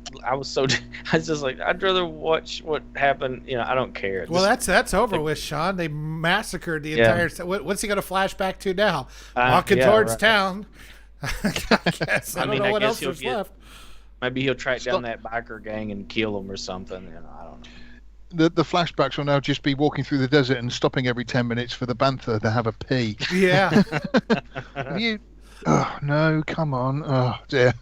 like, I'd rather watch what happened. I don't care. Well, that's over with, Sean. They massacred the entire. What's he going to flashback to now? Walking towards town. I guess. I don't know what else there's left. Maybe he'll track down that biker gang and kill them or something. I don't know. The flashbacks will now just be walking through the desert and stopping every 10 minutes for the bantha to have a pee. Yeah. Oh no! Come on! Oh dear.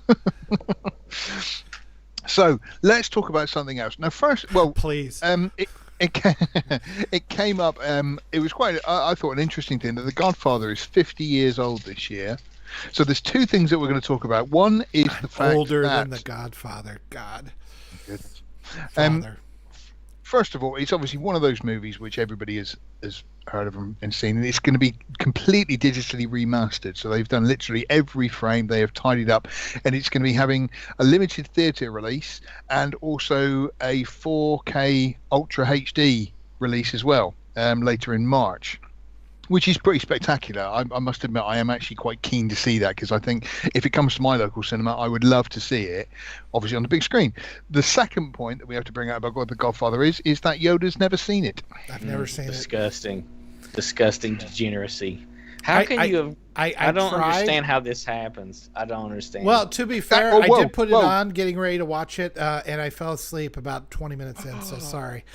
So let's talk about something else. Now, first, please. It came up. It was quite. I thought an interesting thing that The Godfather is 50 years old this year. So there's two things that we're going to talk about. One is the fact older that, than The Godfather. God. Goodness. Father. First of all, it's obviously one of those movies which everybody has heard of and seen, and it's going to be completely digitally remastered. So they've done literally every frame, they have tidied up, and it's going to be having a limited theatre release and also a 4K Ultra HD release as well later in March, which is pretty spectacular. I must admit, I am actually quite keen to see that, because I think if it comes to my local cinema, I would love to see it, obviously on the big screen. The second point that we have to bring out about what The Godfather is that Yoda's never seen it. I've never seen it. Disgusting degeneracy. How can you have... I don't understand how this happens. I don't understand. Well, to be fair, I did put it on, getting ready to watch it, and I fell asleep about 20 minutes in, so sorry.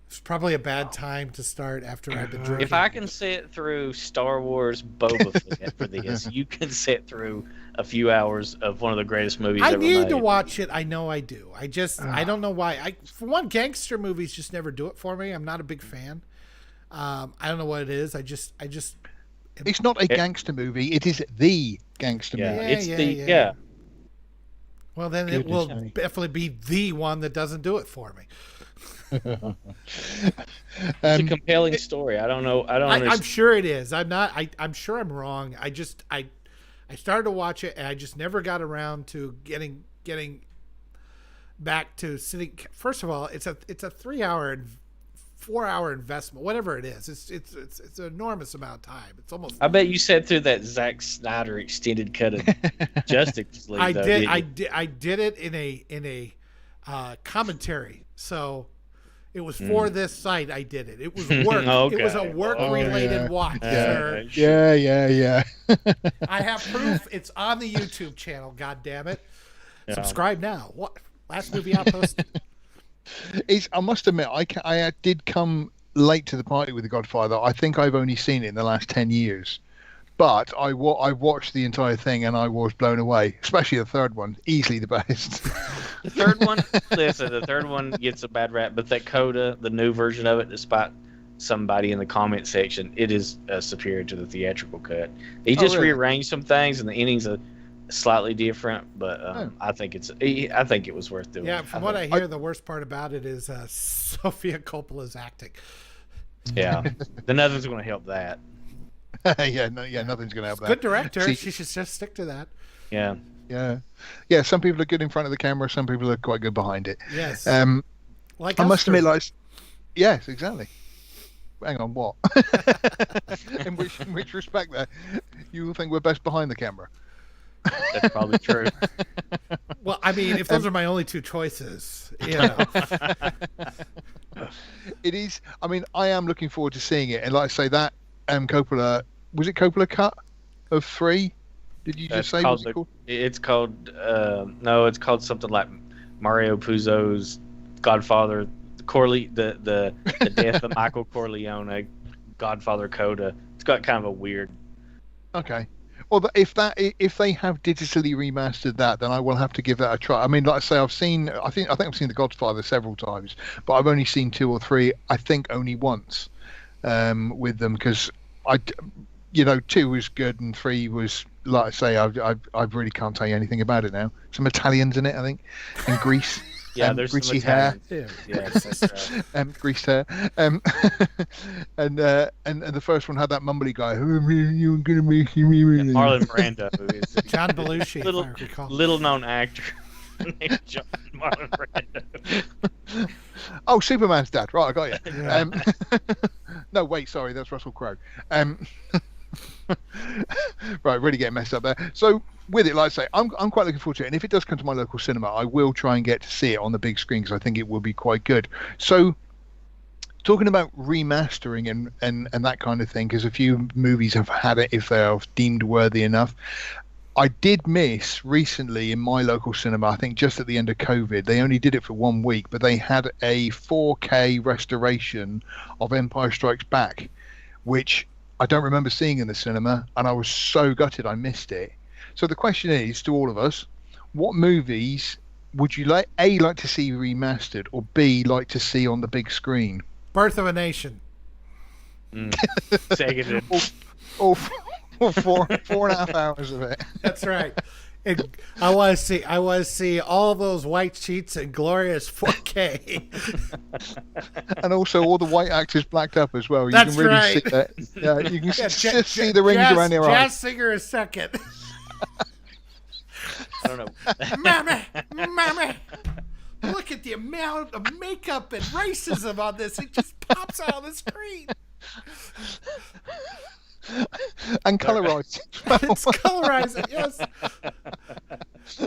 It's probably a bad time to start after I've been drinking. If I can sit through Star Wars Boba Fett for this, you can sit through a few hours of one of the greatest movies ever made. I need to watch it. I know I do. I don't know why. For one, gangster movies just never do it for me. I'm not a big fan. I don't know what it is. It's not a gangster movie. It is the gangster movie. Well, then it will definitely be the one that doesn't do it for me. It's a compelling story. I don't know. I'm sure it is. I'm sure I'm wrong. I started to watch it and I just never got around to getting back to sitting. First of all, it's a 3-hour and 4-hour investment, whatever it is. It's an enormous amount of time. It's almost. I bet you sat through that Zack Snyder extended cut of Justice League. I did it in a commentary. So. It was for this site. I did it. It was work. Okay. It was a work-related watch, sir. Yeah. I have proof. It's on the YouTube channel. God damn it! Yeah. Subscribe now. What? Last movie outpost. I must admit, I did come late to the party with The Godfather. I think I've only seen it in the last 10 years. But I watched the entire thing and I was blown away, especially the third one, easily the best. The third one gets a bad rap, but that Coda, the new version of it, despite somebody in the comment section, it is superior to the theatrical cut. He just rearranged some things and the endings are slightly different, but I think it was worth doing. Yeah, from what I hear, the worst part about it is Sofia Coppola's acting. Yeah, then nothing's going to help that. Yeah, no, yeah, nothing's going to help that. Good director. See, She should just stick to that. Yeah. yeah. Some people are good in front of the camera. Some people are quite good behind it. Yes. Like I must us admit, three. like, yes, exactly. Hang on, what? In which respect, there, you think we're best behind the camera? That's probably true. Well, I mean, if those are my only two choices, you know. It is. I mean, I am looking forward to seeing it, and like I say, that Coppola, was it Coppola cut of 3? Did you just say? Called What's it called? It's called no, it's called something like Mario Puzo's Godfather, the death of Michael Corleone, Godfather Coda. It's got kind of a weird. Okay. Well, if they have digitally remastered that, then I will have to give that a try. I mean, like I say, I think I've seen The Godfather several times, but I've only seen 2 or 3. I think only once with them, because 2 was good and 3 was, like I say, I really can't tell you anything about it now. Some Italians in it, I think, and Greece. Yeah, there's some greasy hair. Italians. Yeah, that's right. Greased hair, and the first one had that mumbly guy. You're gonna make me. Marlon Brando is John Belushi, if I recall. little known actor named John Marlon Brando. Oh, Superman's dad. Right, I got you. Yeah. No, wait, sorry, that's Russell Crowe. Right, really getting messed up there. So with it, like I say, I'm quite looking forward to it, and if it does come to my local cinema, I will try and get to see it on the big screen, because I think it will be quite good. So talking about remastering and that kind of thing, because a few movies have had it if they are deemed worthy enough. I did miss recently in my local cinema, I think just at the end of COVID, they only did it for 1 week, but they had a 4K restoration of Empire Strikes Back, which I don't remember seeing in the cinema, and I was so gutted I missed it. So the question is to all of us, what movies would you like to see remastered, or B, like to see on the big screen? Birth of a Nation. Seconded. Or 4.5 hours of it. That's right. And I want to see all those white sheets in glorious 4K. And also all the white actors blacked up as well. You That's can really right. see that. Yeah, you can just see the rings around their Jazz eyes. singer is second. I don't know. Mommy, look at the amount of makeup and racism on this. It just pops out on the screen. And colorized. It's colorized, yes.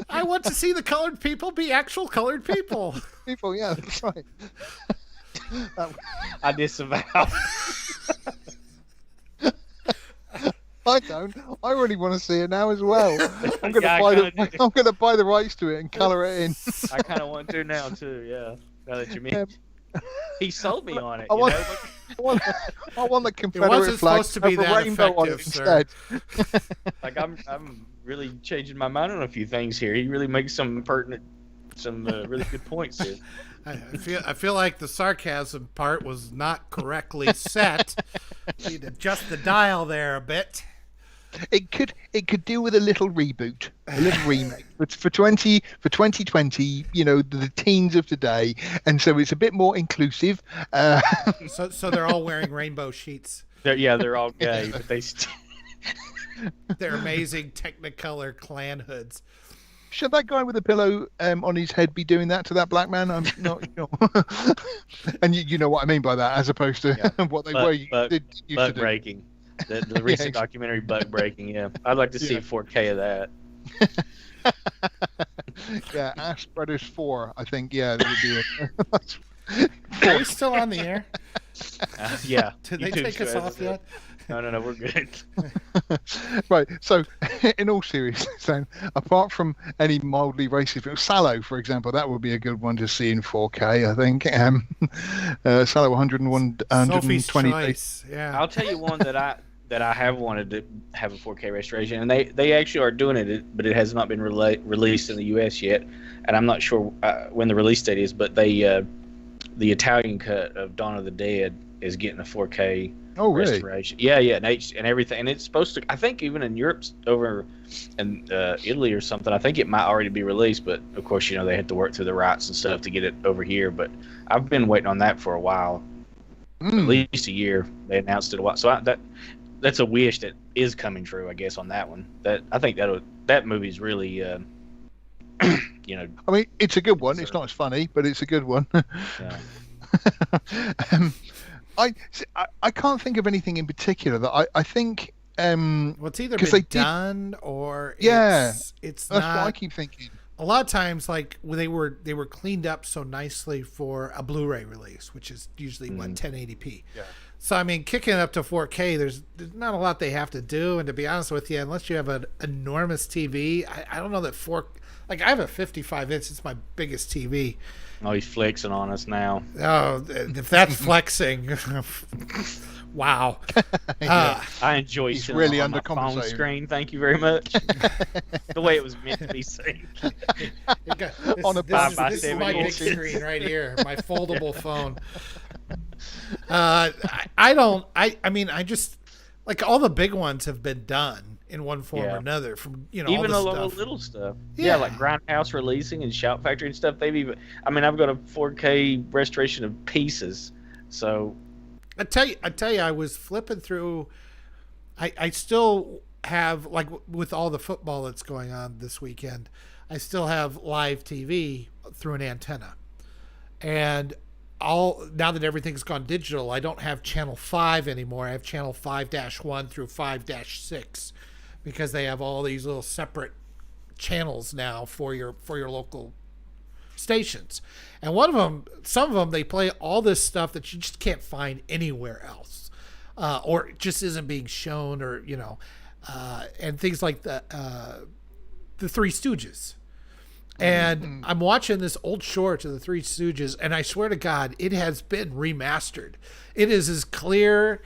I want to see the colored people be actual colored people. People, yeah, that's right. I disavow. I don't. I really want to see it now as well. I'm going Yeah, to buy the rights to it and color it in. I kind of want to now too. Yeah, now that you mean, he sold me on it. I You want, know? I want the It Confederate wasn't flag supposed to be have a that rainbow on it effective, sir. instead. Like I'm really changing my mind on a few things here. He really makes some pertinent, really good points here. I feel like the sarcasm part was not correctly set. Need to adjust the dial there a bit. It could do with a little reboot, a little remake. But for 2020, you know, the teens of today, and so it's a bit more inclusive. So they're all wearing rainbow sheets. They're all gay, but they. They're amazing Technicolor clan hoods. Should that guy with a pillow on his head be doing that to that black man? I'm not. And you know what I mean by that, as opposed to what they were used to do. Breaking. The recent documentary Butt Breaking, yeah. I'd like to see 4K of that. Yeah, Ash Brothers 4, I think, yeah, that would be it. Are we still on the air? Yeah. Did they take us off yet? No, we're good. Right, so in all seriousness, then, apart from any mildly racist film, Sallow, for example, that would be a good one to see in 4K, I think. Sallow 101, Sophie's 120 Choice, yeah. I'll tell you one that I have wanted to have a 4K restoration, and they actually are doing it, but it has not been released in the U.S. yet, and I'm not sure when the release date is, but the Italian cut of Dawn of the Dead is getting a 4K restoration. Yeah, and everything, and it's supposed to. I think even in Europe, over in Italy or something, I think it might already be released, but of course, you know, they had to work through the rights and stuff to get it over here. But I've been waiting on that for a while, at least a year. They announced it a while, so that's a wish that is coming true, I guess, on that one. I think that movie's really, you know, I mean, it's a good one. It's not as funny, but it's a good one. yeah. um, I can't think of anything in particular that I think. Well, it's either been done or it's that's not. what I keep thinking. A lot of times, like when they were cleaned up so nicely for a Blu-ray release, which is usually 1080p. Yeah. So I mean, kicking it up to 4K, there's not a lot they have to do. And to be honest with you, unless you have an enormous TV, I don't know that like I have a 55-inch. It's my biggest TV. Oh, he's flexing on us now. Oh, if that's flexing, wow. I enjoy He's sitting really on my phone undercompensating. screen. Thank you very much. The way it was meant to be seen. On a this is my 5x7 big screen right here, my foldable phone. I just like all the big ones have been done in one form or another from Even all a the lot stuff. of little stuff. Yeah. Like Grindhouse releasing and Shout Factory and stuff. I've got a 4K restoration of Pieces. So I tell you, I was flipping through. I still have, like, with all the football that's going on this weekend, I still have live TV through an antenna, and now that everything's gone digital, I don't have channel 5 anymore. I have channel 5-1 through 5-6 because they have all these little separate channels now for your local stations. And some of them, they play all this stuff that you just can't find anywhere else, or it just isn't being shown, or and things like the Three Stooges. And I'm watching this old short of the Three Stooges, and I swear to God, it has been remastered. It is as clear.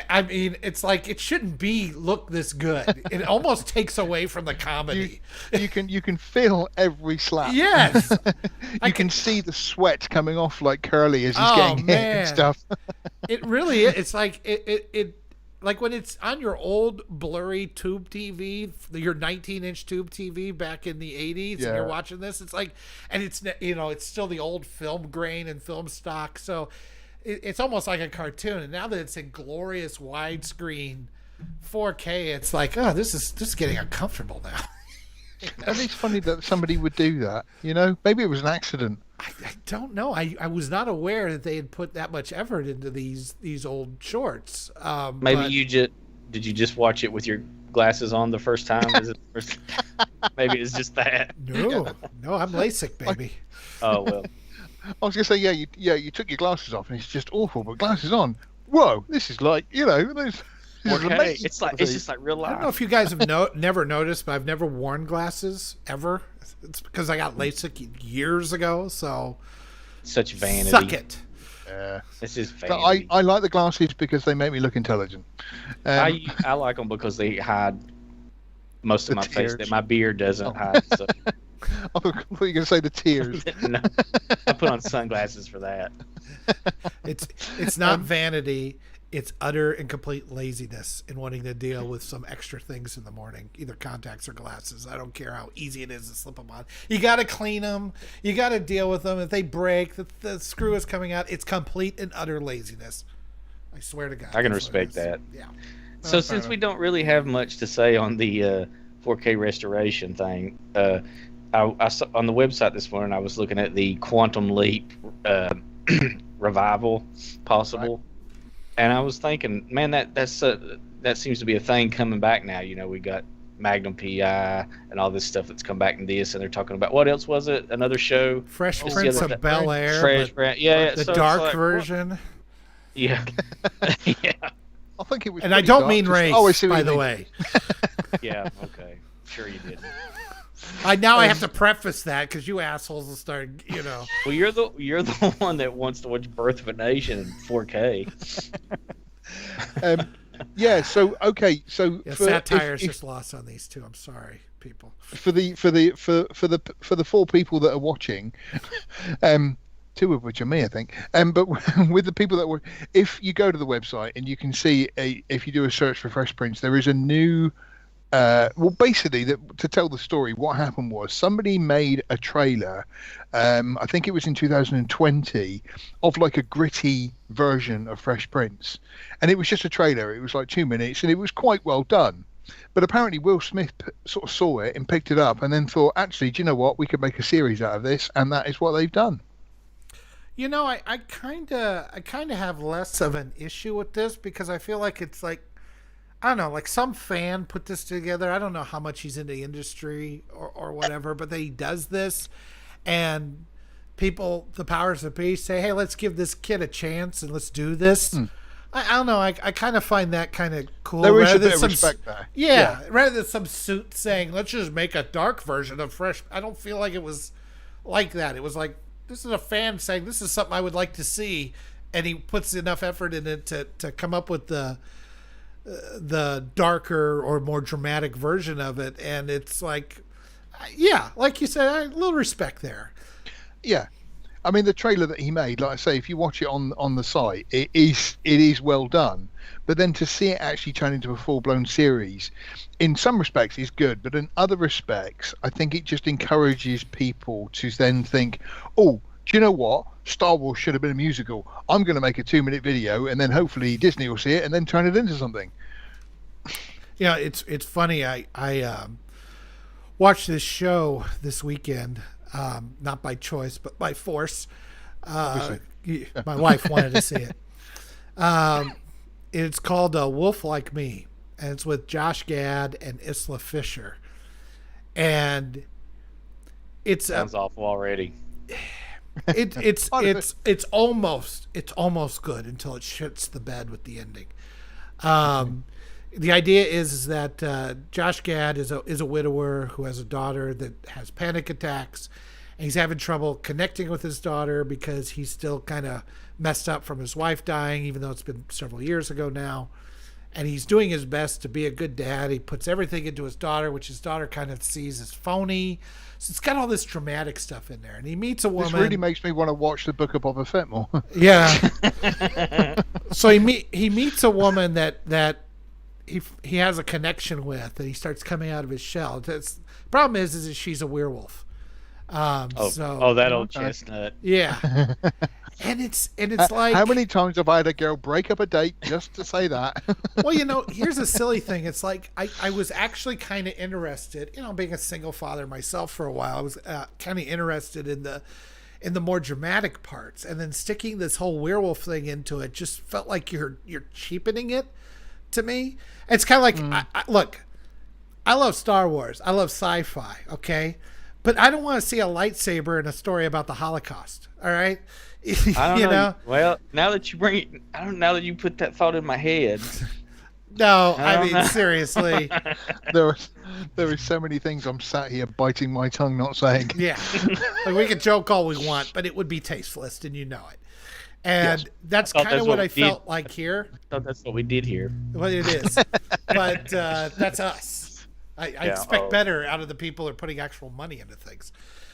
I mean, it's like it shouldn't look this good. It almost takes away from the comedy. You can feel every slap. Yes, you can see the sweat coming off like Curly as he's getting hit and stuff. It really is. It's like it like when it's on your old blurry tube TV, your 19-inch tube TV back in the 80s, and you're watching this. It's like, and it's it's still the old film grain and film stock, so it's almost like a cartoon. And now that it's in glorious widescreen 4K, it's like, oh, this is getting uncomfortable now. And it's funny that somebody would do that. Maybe it was an accident. I don't know. I was not aware that they had put that much effort into these old shorts. Maybe did you just watch it with your glasses on the first time? Maybe it's just that. No, I'm LASIK, baby. Oh well. I was gonna say, you took your glasses off, and it's just awful. But glasses on, whoa, this is like, this is amazing. It's just like real life. I don't know if you guys have never noticed, but I've never worn glasses ever. It's because I got LASIK years ago. So such vanity. Suck it. Yeah. This is So vanity. I like the glasses because they make me look intelligent. I like them because they hide most of my face that my beard doesn't hide. So. I thought you were going to say the tears. No, I put on sunglasses for that. It's not vanity. It's utter and complete laziness in wanting to deal with some extra things in the morning, either contacts or glasses. I don't care how easy it is to slip them on. You got to clean them. You got to deal with them. If they break, the screw is coming out. It's complete and utter laziness. I swear to God. I can respect that. Yeah. So since we don't really have much to say on the 4K restoration thing, I saw on the website this morning, I was looking at the Quantum Leap revival possible. Right. And I was thinking, man, that seems to be a thing coming back now. We got Magnum PI and all this stuff that's come back in this, and they're talking about, what else was it? Another show? Fresh Prince of Bel-Air. Fresh Prince, yeah. The so dark version. What? Yeah. Yeah. I think it was. And I don't mean race, by the way. Yeah, okay. Sure you did. I have to preface that because you assholes will start, Well, you're the one that wants to watch Birth of a Nation in 4K. Yeah. So okay. So satire's just lost on these two. I'm sorry, people. For the 4 people that are watching, 2 of which are me, I think. But with the people that were, if you go to the website and you can see if you do a search for Fresh Prince, there is a new Well, basically, to tell the story, what happened was somebody made a trailer. I think it was in 2020 of like a gritty version of Fresh Prince, and it was just a trailer. It was like 2 minutes, and it was quite well done. But apparently, Will Smith sort of saw it and picked it up, and then thought, actually, do you know what? We could make a series out of this, and that is what they've done. I kind of have less of an issue with this because I feel like it's like I don't know, like some fan put this together. I don't know how much he's in the industry or whatever, but he does this, and people, the powers that be, say, "Hey, let's give this kid a chance and let's do this." I don't know. I kind of find that kind of cool. There is a bit of respect there. Yeah, rather than some suit saying, "Let's just make a dark version of Fresh." I don't feel like it was like that. It was like this is a fan saying, "This is something I would like to see," and he puts enough effort in it to come up with the darker or more dramatic version of it, and it's like, yeah, like you said, a little respect there. Yeah, I mean the trailer that he made, like I say, if you watch it on the site, it is well done. But then to see it actually turn into a full blown series, in some respects, is good. But in other respects, I think it just encourages people to then think, oh, do you know what? Star Wars should have been a musical. I'm going to make a 2 minute video, and then hopefully Disney will see it and then turn it into something. Yeah, it's funny. I watched this show this weekend, not by choice but by force. My wife wanted to see it. It's called Wolf Like Me, and it's with Josh Gad and Isla Fisher, and it's Sounds awful already. It's almost good until it shits the bed with the ending. The idea is that Josh Gad is a widower who has a daughter that has panic attacks, and he's having trouble connecting with his daughter because he's still kind of messed up from his wife dying, even though it's been several years ago now. And he's doing his best to be a good dad. He puts everything into his daughter, which his daughter kind of sees as phony. So it's got all this dramatic stuff in there. And he meets a woman. This really makes me want to watch the Book of Boba Fett more. Yeah. So he meets a woman that he has a connection with, and he starts coming out of his shell. The problem is she's a werewolf. That old chestnut. Yeah. And it's like, how many times have I had a girl break up a date just to say that? Well, here's a silly thing. It's like I was actually kind of interested, being a single father myself for a while. I was kind of interested in the more dramatic parts, and then sticking this whole werewolf thing into it just felt like you're cheapening it to me. It's kind of like, look, I love Star Wars. I love sci-fi. Okay. But I don't want to see a lightsaber in a story about the Holocaust. All right. I don't know. Well, now that you now that you put that thought in my head. No, I mean, seriously. There is so many things I'm sat here biting my tongue not saying. Yeah. Like, we can joke all we want, but it would be tasteless, and you know it. And yes. That's kind of what I felt like here. I thought that's what we did here. Well, it is. But that's us. I expect better out of the people that are putting actual money into things.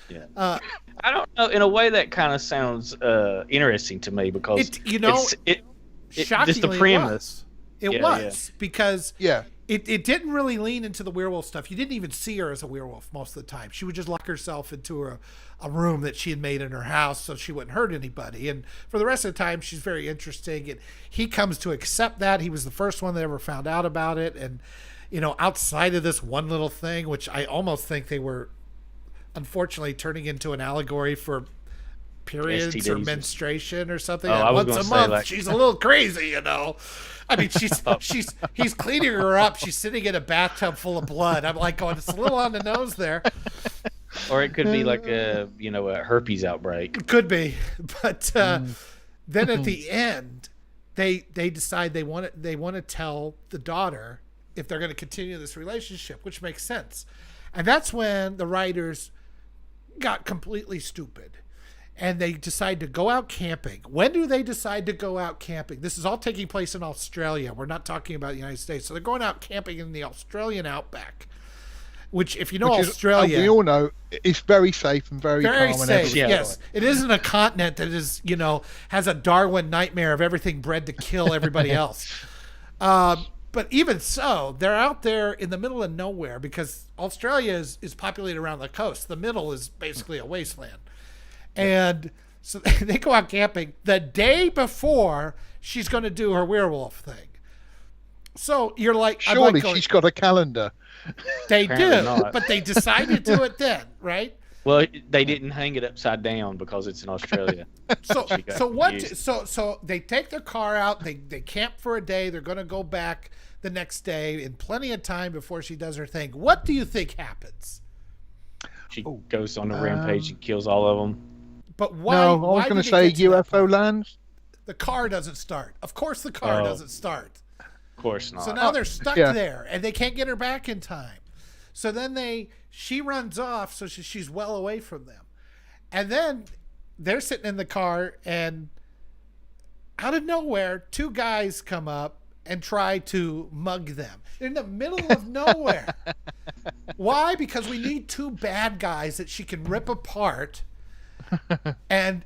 Yeah. I don't know. In a way, that kind of sounds interesting to me because shockingly, just the premise. It was because it didn't really lean into the werewolf stuff. You didn't even see her as a werewolf most of the time. She would just lock herself into a room that she had made in her house so she wouldn't hurt anybody. And for the rest of the time, she's very interesting. And he comes to accept that. He was the first one that ever found out about it. And outside of this one little thing, which I almost think they were unfortunately turning into an allegory for periods STDs. Or menstruation or something. Once a month, she's a little crazy, I mean, he's cleaning her up. She's sitting in a bathtub full of blood. I'm like going, it's a little on the nose there. Or it could be like a herpes outbreak. It could be, but then at the end, they decide they want to tell the daughter if they're going to continue this relationship, which makes sense. And that's when the writers got completely stupid and they decide to go out camping. When do they decide to go out camping? This is all taking place in Australia. We're not talking about the United States. So they're going out camping in the Australian outback, which if you know Australia, we all know it's very safe and very calm. Safe. Yes, it isn't a continent that is has a Darwin nightmare of everything bred to kill everybody else. But even so, they're out there in the middle of nowhere because Australia is populated around the coast. The middle is basically a wasteland. And so they go out camping the day before she's going to do her werewolf thing. So you're like, surely she's got a calendar. They Apparently do, not. but they decided to do it then, right? Well, they didn't hang it upside down because it's in Australia. So She got so what? confused. So they take their car out. They camp for a day. They're going to go back the next day in plenty of time before she does her thing. What do you think happens? She goes on a rampage and kills all of them. But why? No, I why was going did to it say get to that UFO point? lands. The car doesn't start. Of course, the car Oh. doesn't start. Of course not. So now they're stuck yeah. there, and they can't get her back in time. So then she runs off, so she's well away from them. And then they're sitting in the car, and out of nowhere, two guys come up and try to mug them. They're in the middle of nowhere. Why? Because we need two bad guys that she can rip apart and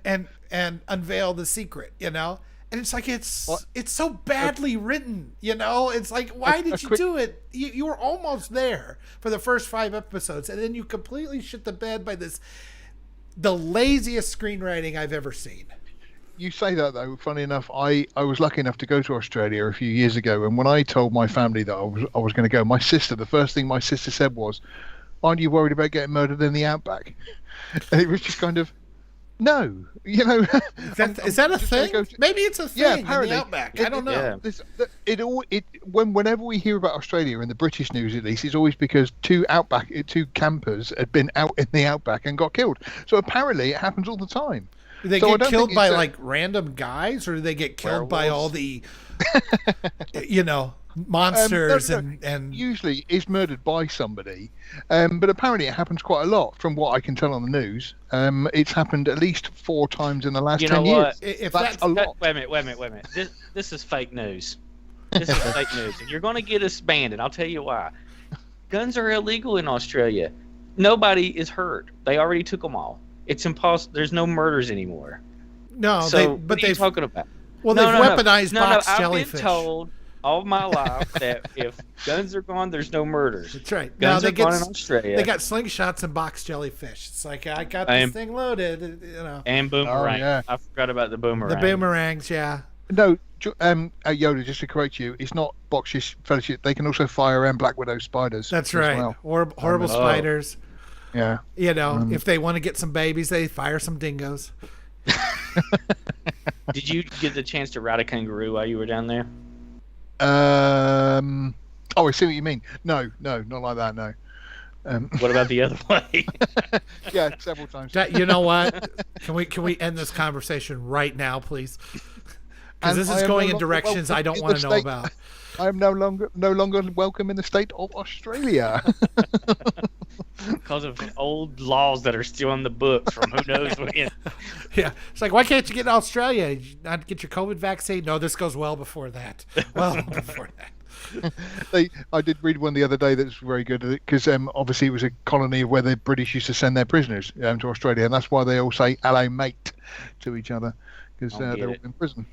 unveil the secret, you know? And it's like it's so badly written, you know? It's like, why did you do it? You were almost there for the first 5 episodes, and then you completely shit the bed by the laziest screenwriting I've ever seen. You say that though. Funny enough, I was lucky enough to go to Australia a few years ago, and when I told my family that I was going to go, the first thing my sister said was, "Aren't you worried about getting murdered in the outback?" And it was just kind of, no, you know. Is that a just gonna thing? go to- Maybe it's a thing Yeah, in apparently. the outback. I don't know. Yeah. Whenever we hear about Australia in the British news, at least, it's always because two campers had been out in the outback and got killed. So apparently, it happens all the time. Do they So I get don't killed think by it's like random guys, or do they get killed by all Werewolves. the, you know, monsters no. and Usually, it's murdered by somebody, but apparently, it happens quite a lot. From what I can tell on the news, it's happened at least 4 times in the last You 10 know what? years. if That's that's a lot. Wait a minute. This is fake news. This is fake news. And you're going to get us banned, and I'll tell you why. Guns are illegal in Australia. Nobody is hurt. They already took them all. It's impossible. There's no murders anymore. no, So but what are you they've talking about? well No, they've no, no. weaponized No, box I've jellyfish. been told all my life that if guns are gone, there's no murders. That's right. Guns No, are gone in Australia. they got slingshots and box jellyfish. It's like I got this And- thing loaded, you know. and boomerang. Oh, yeah. I forgot about the boomerang. The boomerangs, yeah. No, Yoda, just to correct you, it's not Boxfish Fellowship. They can also fire Black Widow spiders. That's as right. well. Horrible Oh. spiders. Yeah. You know, if they want to get some babies, they fire some dingoes. Did you get the chance to ride a kangaroo while you were down there? Oh, I see what you mean. No, not like that. No. What about the other way? Yeah, several times. You know what? Can we end this conversation right now, please? Because And this I is am going no in longer directions I welcome don't in want the to know state. about. I am no longer welcome in the state of Australia. Because of old laws that are still in the books from who knows when. Yeah, it's like, why can't you get in Australia? Did you not get your COVID vaccine? No, this goes well before that. Well before that. I did read one the other day that's very good because obviously it was a colony of where the British used to send their prisoners to Australia, and that's why they all say "hello, mate" to each other because Don't get they're all it. in prison.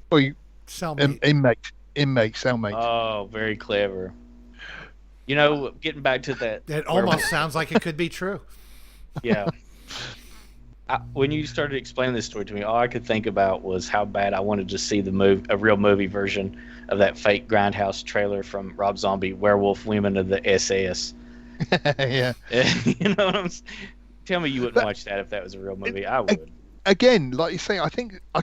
Well, Cellmate. cellmate. Oh, very clever. You know, getting back to that. It almost sounds like it could be true. Yeah. When you started explaining this story to me, all I could think about was how bad I wanted to see a real movie version of that fake Grindhouse trailer from Rob Zombie, Werewolf Women of the SS. Yeah. You know what I'm saying? Tell me you wouldn't watch that if that was a real movie. I would. Again, like you say, I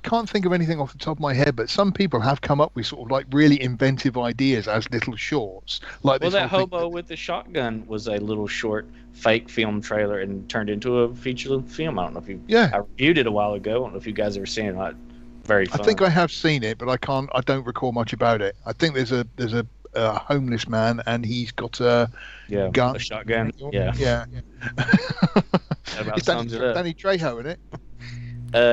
can't think of anything off the top of my head, but some people have come up with sort of like really inventive ideas as little shorts. Like Well, this that whole thing hobo with the shotgun was a little short fake film trailer and turned into a feature film. I don't know if you. Yeah. I reviewed it a while ago. I don't know if you guys ever seen it. Like, very fun. I think I have seen it, but I don't recall much about it. I think there's a homeless man and he's got a gun. A shotgun. Yeah. Yeah. That about It's Danny, sums it up. Danny Trejo in it.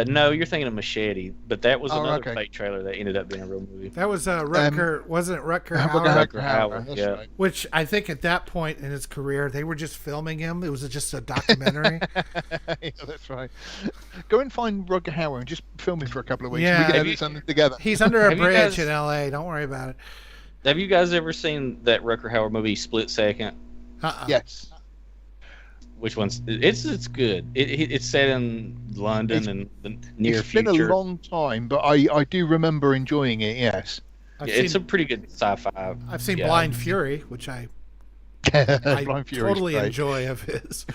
No, you're thinking of Machete, but that was another okay. fake trailer that ended up being a real movie. That was Rutger, wasn't it Rutger Hauer? Rutger Hauer, That's yeah. right. Which I think at that point in his career, they were just filming him. It was just a documentary. Yeah, that's right. Go and find Rutger Hauer and just film him for a couple of weeks. Yeah. We can Have edit something together. He's under a Have you bridge guys- in L.A. Don't worry about it. Have you guys ever seen that Rucker Hauer movie Split Second? Yes. Which one's it's good. It's set in London It's and the near it's been a future. long time, but I do remember enjoying it. Yes. I've Yeah, it's a seen pretty good sci-fi. I've seen Yeah. Blind Fury, which I Blind Fury's totally great. enjoy of his.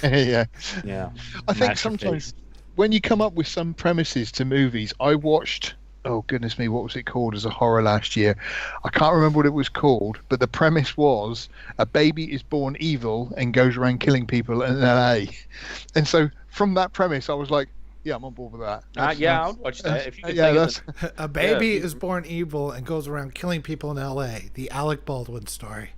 Yeah. Yeah. I think Masterpiece. sometimes when you come up with some premises to movies, I watched, oh goodness me, what was it called as a horror last year? I can't remember what it was called, but the premise was a baby is born evil and goes around killing people in LA. And so from that premise, I was like, yeah, I'm on board with that. Yeah, I would watch that. If you could yeah, think that's. A baby Yeah. is born evil and goes around killing people in L.A. The Alec Baldwin story.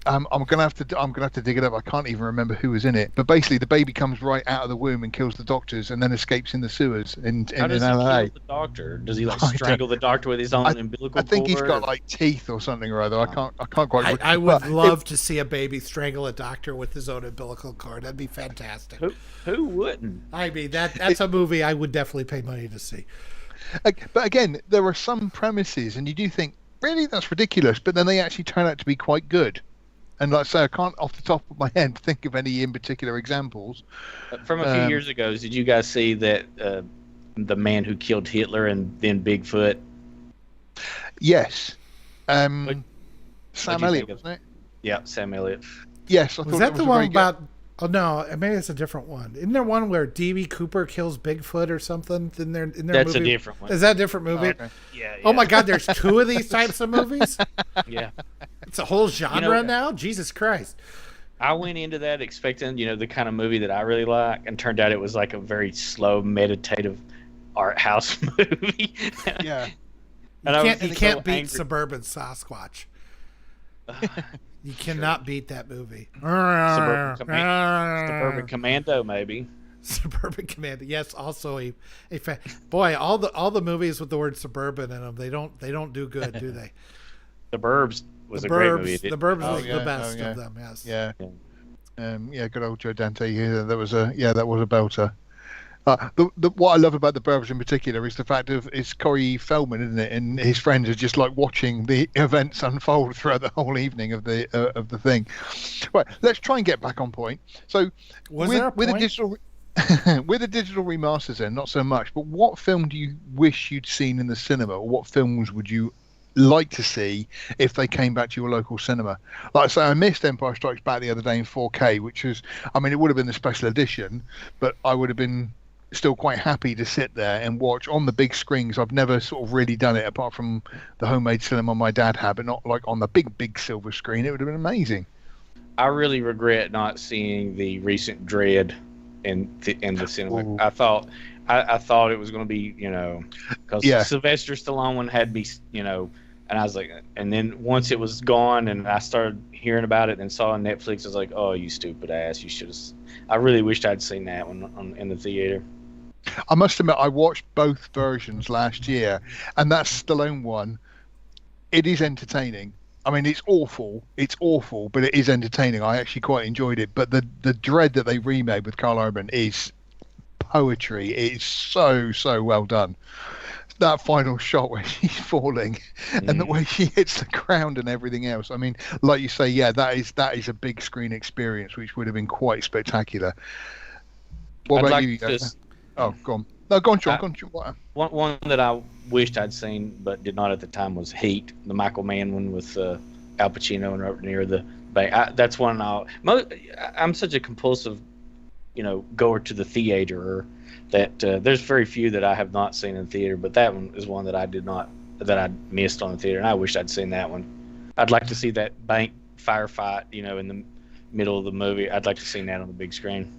I'm gonna have to dig it up. I can't even remember who was in it. But basically, the baby comes right out of the womb and kills the doctors, and then escapes in the sewers How does in he LA. kill the doctor? Does he like I don't- strangle the doctor with his own umbilical I think he's cord, got or- like teeth or something or other. I can't quite. I would but love to see a baby strangle a doctor with his own umbilical cord. That'd be fantastic. Who wouldn't? I mean, that's a movie I would definitely pay money to see. But again, there are some premises, and you do think, really, that's ridiculous. But then they actually turn out to be quite good. And like I say, I can't off the top of my head think of any in particular examples. From a few years ago, did you guys see that the man who killed Hitler and then Bigfoot? Yes. What- Sam what'd you Elliott, think of- wasn't it? Yeah, Sam Elliott. Yes, I Was thought that it was the a one very good- about? Oh no, maybe it's a different one. Isn't there one where D.B. Cooper kills Bigfoot or something in their That's movie? a different one. Is that a different movie? Oh, okay. Yeah. Oh my God, there's two of these types of movies. Yeah. It's a whole genre know- now. Jesus Christ. I went into that expecting, the kind of movie that I really like, and turned out it was like a very slow, meditative art house movie. Yeah. And I was You so can't beat angry. Suburban Sasquatch. You cannot beat that movie. Suburban Commando, maybe. Suburban Commando. Yes, also boy. All the movies with the word suburban in them, they don't do good, do they? The Burbs was the a great Burbs, movie. the Burbs Oh, was yeah, the best yeah. of them. Yes. Yeah. Good old Joe Dante. Yeah, that was a belter. What I love about the Burbs in particular is the fact of it's Corey Feldman, isn't it? And his friends are just like watching the events unfold throughout the whole evening of the thing. Right, let's try and get back on point. So Was there a with a point? digital with the digital remasters, then not so much. But what film do you wish you'd seen in the cinema, or what films would you like to see if they came back to your local cinema? Like I say, I missed Empire Strikes Back the other day in 4K, which was, I mean, it would have been the special edition, but I would have been still quite happy to sit there and watch on the big screens. I've never sort of really done it apart from the homemade cinema my dad had, but not like on the big silver screen. It would have been amazing. I really regret not seeing the recent Dread in the cinema. Ooh. I thought it was going to be, because Yeah. Sylvester Stallone one had me, and I was like, and then once it was gone and I started hearing about it and saw it on Netflix, I was like, oh, you stupid ass, you should have. I really wished I'd seen that one in the theater. I must admit, I watched both versions last year, and that Stallone one, it is entertaining. I mean, it's awful, but it is entertaining. I actually quite enjoyed it. But the Dread that they remade with Carl Urban is poetry. It's so well done. That final shot where she's falling and the way she hits the ground and everything else. I mean, like you say, yeah, that is a big screen experience, which would have been quite spectacular. What I'd about like you? to Oh, go on. No, go on, Sean. Go on, Sean. What? One that I wished I'd seen but did not at the time was Heat, the Michael Mann one with Al Pacino and right near the bank. That's one I'm such a compulsive, goer to the theater that there's very few that I have not seen in theater, but that one is one that I missed on the theater, and I wish I'd seen that one. I'd like to see that bank firefight, in the middle of the movie. I'd like to see that on the big screen.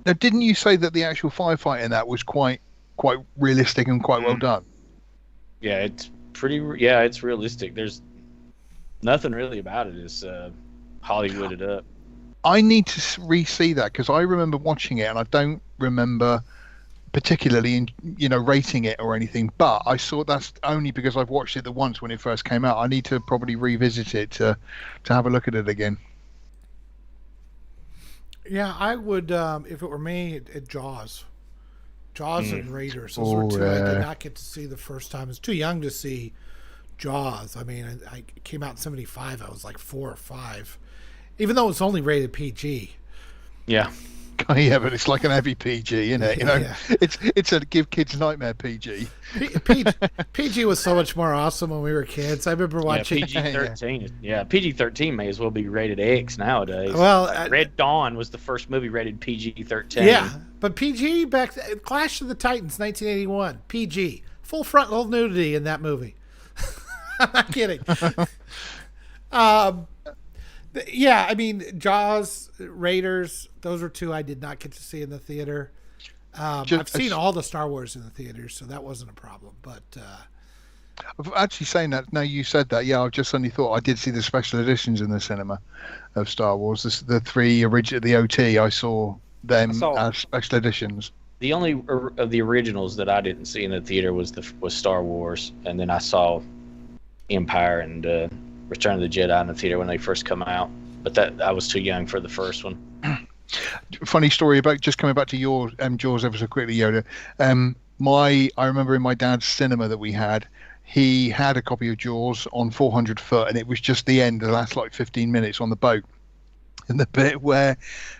Now, didn't you say that the actual firefight in that was quite realistic and quite well done? Yeah, it's it's realistic. There's nothing really about it is Hollywooded up. I need to re-see that because I remember watching it and I don't remember particularly rating it or anything. But I saw that's only because I've watched it the once when it first came out. I need to probably revisit it to have a look at it again. Yeah, I would if it were me. Jaws. Jaws and Raiders. Those were two I did yeah. not get to see the first time. I was too young to see Jaws. I mean, I came out in '75. I was like 4 or 5, even though it's only rated PG. Yeah. Yeah, but it's like an heavy PG, isn't it? You know, Yeah. it's a give kids nightmare PG. PG was so much more awesome when we were kids. I remember watching. PG-13. Yeah, PG-13 may as well be rated X nowadays. Well, like Red Dawn was the first movie rated PG-13. Yeah, but PG back Clash of the Titans, 1981. PG, full frontal nudity in that movie. I'm not kidding. Yeah, I mean, Jaws, Raiders, those were two I did not get to see in the theater. I've seen all the Star Wars in the theaters, so that wasn't a problem. But Actually, saying that now you said that, yeah, I've just suddenly thought I did see the special editions in the cinema of Star Wars. The three original, the OT, I saw them as special editions. The only of the originals that I didn't see in the theater was Star Wars, and then I saw Empire and Return of the Jedi in the theater when they first come out. But that I was too young for the first one. Funny story about just coming back to your Jaws ever so quickly, Yoda. I remember in my dad's cinema that we had, he had a copy of Jaws on 400 foot, and it was just the end, the last like 15 minutes on the boat, and the bit where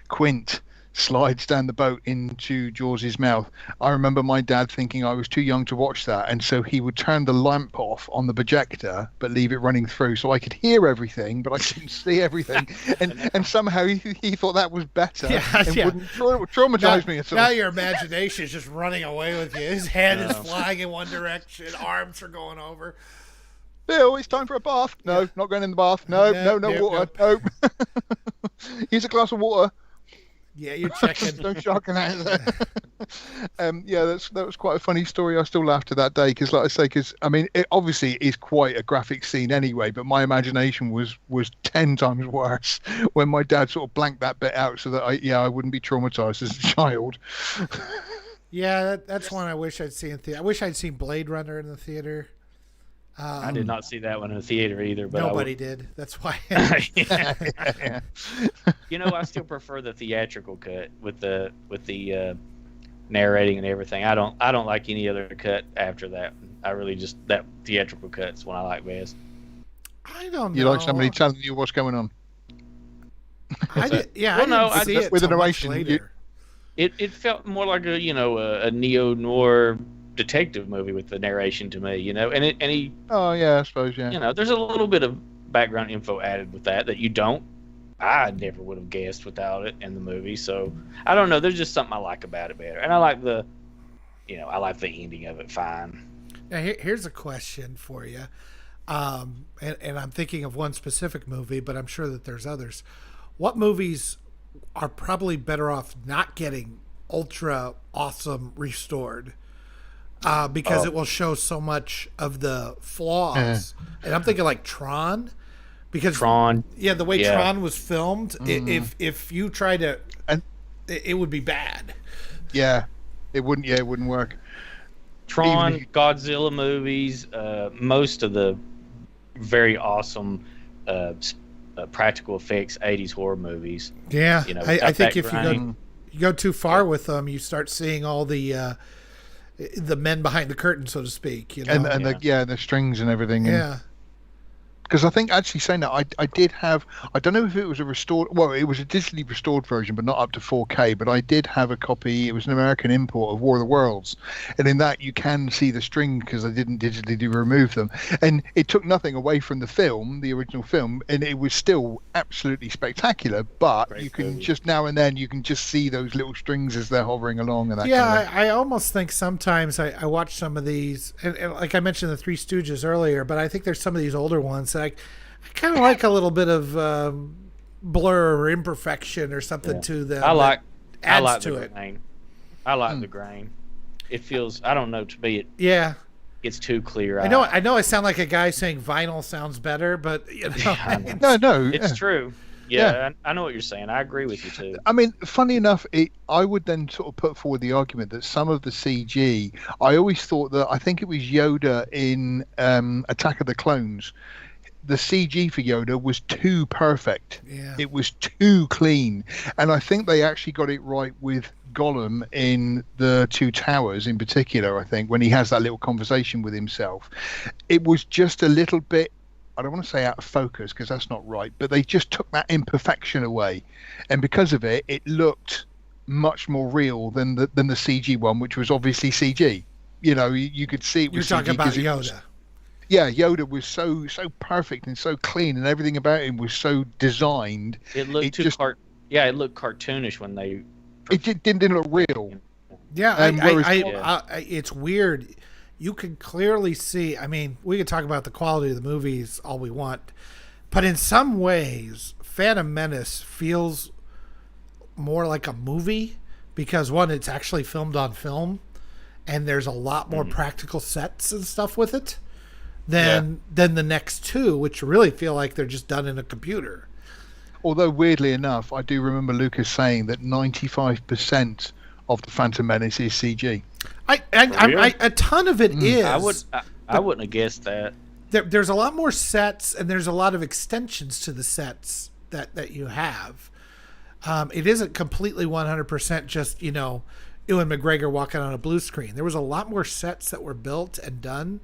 Quint slides down the boat into Jaws' mouth. I remember my dad thinking I was too young to watch that, and so he would turn the lamp off on the projector but leave it running through so I could hear everything but I couldn't see everything, and somehow he thought that was better and wouldn't traumatize me at all. Now your imagination is just running away with you. His head is flying in one direction, arms are going over. Bill, it's time for a bath. No, not going in the bath. No water. No. Here's a glass of water. Yeah, you're checking. No shocking out. Yeah, that was quite a funny story. I still laughed at that day because, like I say, I mean, it obviously is quite a graphic scene anyway. But my imagination was 10 times worse when my dad sort of blanked that bit out so that I wouldn't be traumatized as a child. Yeah, that's one I wish I'd seen in theater. I wish I'd seen Blade Runner in the theater. I did not see that one in the theater either. But nobody did. That's why. Yeah. You know, I still prefer the theatrical cut with the narrating and everything. I don't like any other cut after that. I really just that theatrical cut's one I like best. I don't know. You like somebody telling you what's going on? I didn't see it with a much narration. later. It felt more like a neo noir detective movie with the narration to me, and he. Oh yeah, I suppose yeah. There's a little bit of background info added with that you don't. I never would have guessed without it in the movie. So I don't know. There's just something I like about it better, and I like the ending of it fine. Now here's a question for you, and I'm thinking of one specific movie, but I'm sure that there's others. What movies are probably better off not getting ultra awesome restored? Because it will show so much of the flaws. And I'm thinking like Tron. Because Tron. Yeah, the way Tron was filmed, if you try to... it would be bad. Yeah, it wouldn't work. Tron, Godzilla movies, most of the very awesome practical effects 80s horror movies. Yeah, I think if you go too far with them, you start seeing all the men behind the curtain, so to speak, and the strings and everything. Yeah. Because I think actually saying that I did have, I don't know if it was a restored, well, it was a digitally restored version, but not up to 4K. But I did have a copy. It was an American import of War of the Worlds, and in that you can see the string because I didn't digitally remove them, and it took nothing away from the film, the original film, and it was still absolutely spectacular. But great you can movie. Just now and then you can just see those little strings as they're hovering along and that. Yeah, kind of I almost think sometimes I watch some of these, and like I mentioned the Three Stooges earlier, but I think there's some of these older ones. I kind of like a little bit of blur or imperfection or something to them. I like to the it. grain. I like the grain. It feels, I don't know, to me it's too clear. I know I sound like a guy saying vinyl sounds better, but no, it's true. Yeah. I know what you're saying. I agree with you too. I mean, funny enough, I would then sort of put forward the argument that some of the CG, I always thought that, I think it was Yoda in Attack of the Clones, the CG for Yoda was too perfect. Yeah. It was too clean. And I think they actually got it right with Gollum in the Two Towers in particular, I think, when he has that little conversation with himself. It was just a little bit, I don't want to say out of focus because that's not right, but they just took that imperfection away. And because of it, it looked much more real than the CG one, which was obviously CG. You could see it was You're talking CG about 'cause it Yoda. was, yeah, Yoda was so perfect and so clean, and everything about him was so designed. It looked It too just it looked cartoonish when they. didn't look real. Yeah, Whereas- it's weird. You can clearly see. I mean, we could talk about the quality of the movies all we want, but in some ways, Phantom Menace feels more like a movie because one, it's actually filmed on film, and there's a lot more practical sets and stuff with it than the next two, which really feel like they're just done in a computer. Although weirdly enough, I do remember Lucas saying that 95% of the Phantom Menace is CG. A ton of it is. I wouldn't have guessed that. There's a lot more sets, and there's a lot of extensions to the sets that you have. It isn't completely 100% just, Ewan McGregor walking on a blue screen. There was a lot more sets that were built and done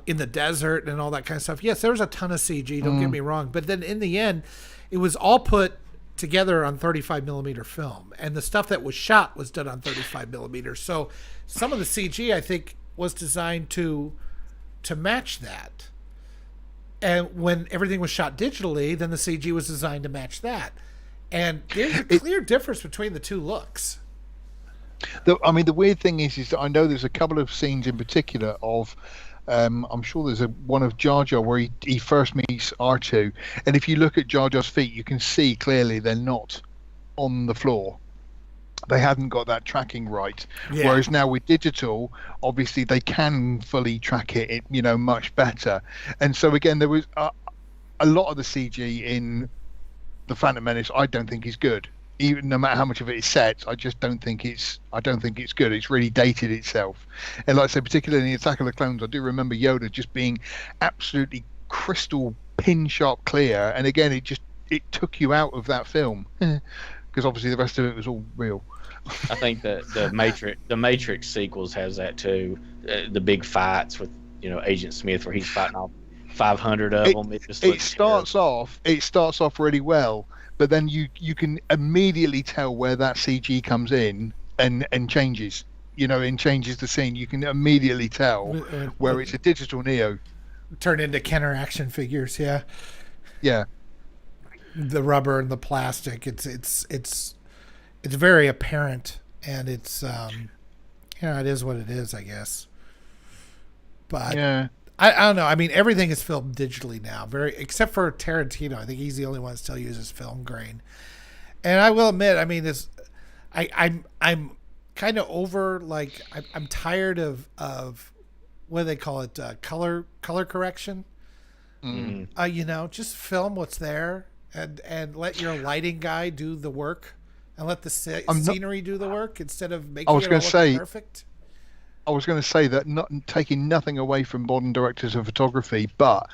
in the desert and all that kind of stuff. Yes, there was a ton of CG, don't get me wrong. But then in the end, it was all put together on 35 millimeter film. And the stuff that was shot was done on 35 millimeters. So some of the CG, I think, was designed to match that. And when everything was shot digitally, then the CG was designed to match that. And there's a clear difference between the two looks. The weird thing is that I know there's a couple of scenes in particular of, I'm sure there's one of Jar Jar where he first meets R2, and if you look at Jar Jar's feet, you can see clearly they're not on the floor. They hadn't got that tracking right. Yeah. Whereas now with digital, obviously they can fully track it, much better. And so again, there was a lot of the CG in the Phantom Menace I don't think is good. Even no matter how much of it is set, I don't think it's good. It's really dated itself. And like I said, particularly in the Attack of the Clones, I do remember Yoda just being absolutely crystal pin sharp clear. And again, it took you out of that film because obviously the rest of it was all real. I think the Matrix sequels has that too. The big fights with Agent Smith where he's fighting off 500 of them. It starts off really well, but then you can immediately tell where that CG comes in and changes. And changes the scene. You can immediately tell where it's a digital Neo. Turn into Kenner action figures, yeah. Yeah. The rubber and the plastic. It's very apparent, and it's it is what it is, I guess. But yeah. I don't know. I mean, everything is filmed digitally now, except for Tarantino. I think he's the only one that still uses film grain. And I will admit, I mean, I'm kind of over. Like, I'm tired of what do they call it? Color correction. Just film what's there and let your lighting guy do the work, and let the scenery do the work instead of making it look perfect. I was going to say that, not taking nothing away from modern directors of photography, but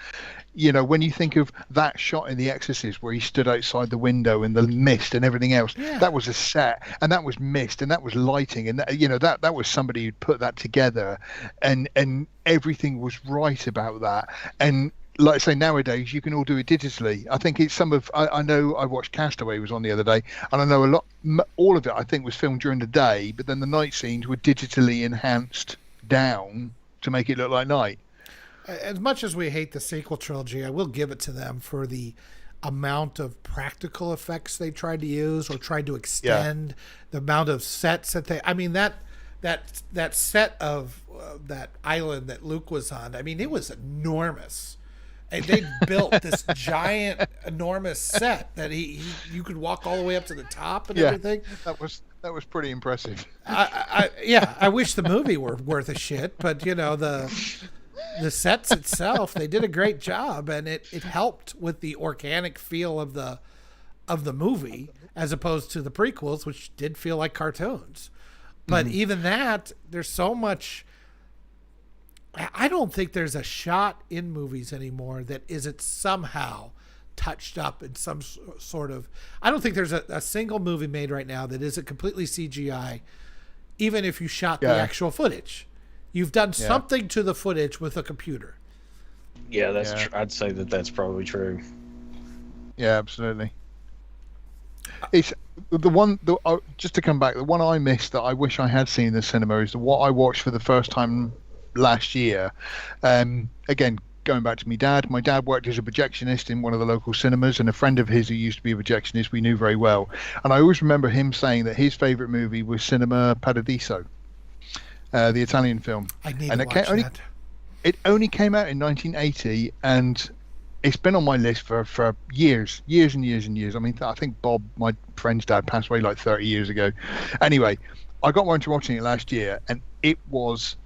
when you think of that shot in The Exorcist where he stood outside the window and the mist and everything else, that was a set, and that was mist, and that was lighting, and that was somebody who'd put that together, and everything was right about that. And like I say, nowadays you can all do it digitally. I think it's I know I watched Castaway was on the other day, and I know all of it I think was filmed during the day, but then the night scenes were digitally enhanced down to make it look like night. As much as we hate the sequel trilogy, I will give it to them for the amount of practical effects they tried to use or tried to extend, the amount of sets that that set of that island that Luke was on. I mean, it was enormous. And they built this giant, enormous set that you could walk all the way up to the top and everything. That was pretty impressive. I wish the movie were worth a shit, but the sets itself, they did a great job, and it helped with the organic feel of the movie as opposed to the prequels, which did feel like cartoons. But even that, there's so much I don't think there's a shot in movies anymore that isn't somehow touched up in some sort of. I don't think there's a single movie made right now that isn't completely CGI, even if you shot the actual footage. You've done something to the footage with a computer. Yeah, that's. I'd say that's probably true. Yeah, absolutely. It's the one. Just to come back, the one I missed that I wish I had seen in the cinema is what I watched for the first time last year. Again, going back to my dad worked as a projectionist in one of the local cinemas, and a friend of his who used to be a projectionist we knew very well. And I always remember him saying that his favourite movie was Cinema Paradiso, the Italian film. I need to watch that. It only came out in 1980, and it's been on my list for years and years and years. I mean, I think Bob, my friend's dad, passed away like 30 years ago. Anyway, I got around to watching it last year, and it was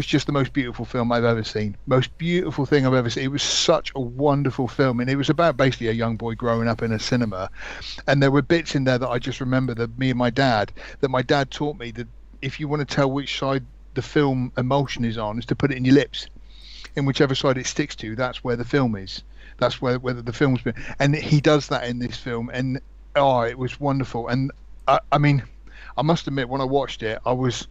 just the most beautiful film I've ever seen. Most beautiful thing I've ever seen. It was such a wonderful film, and it was about basically a young boy growing up in a cinema. And there were bits in there that I just remember that my dad taught me that if you want to tell which side the film emulsion is on, is to put it in your lips. In whichever side it sticks to, that's where the film is. That's where the film's been. And he does that in this film, and it was wonderful. And I mean, I must admit, when I watched it, I was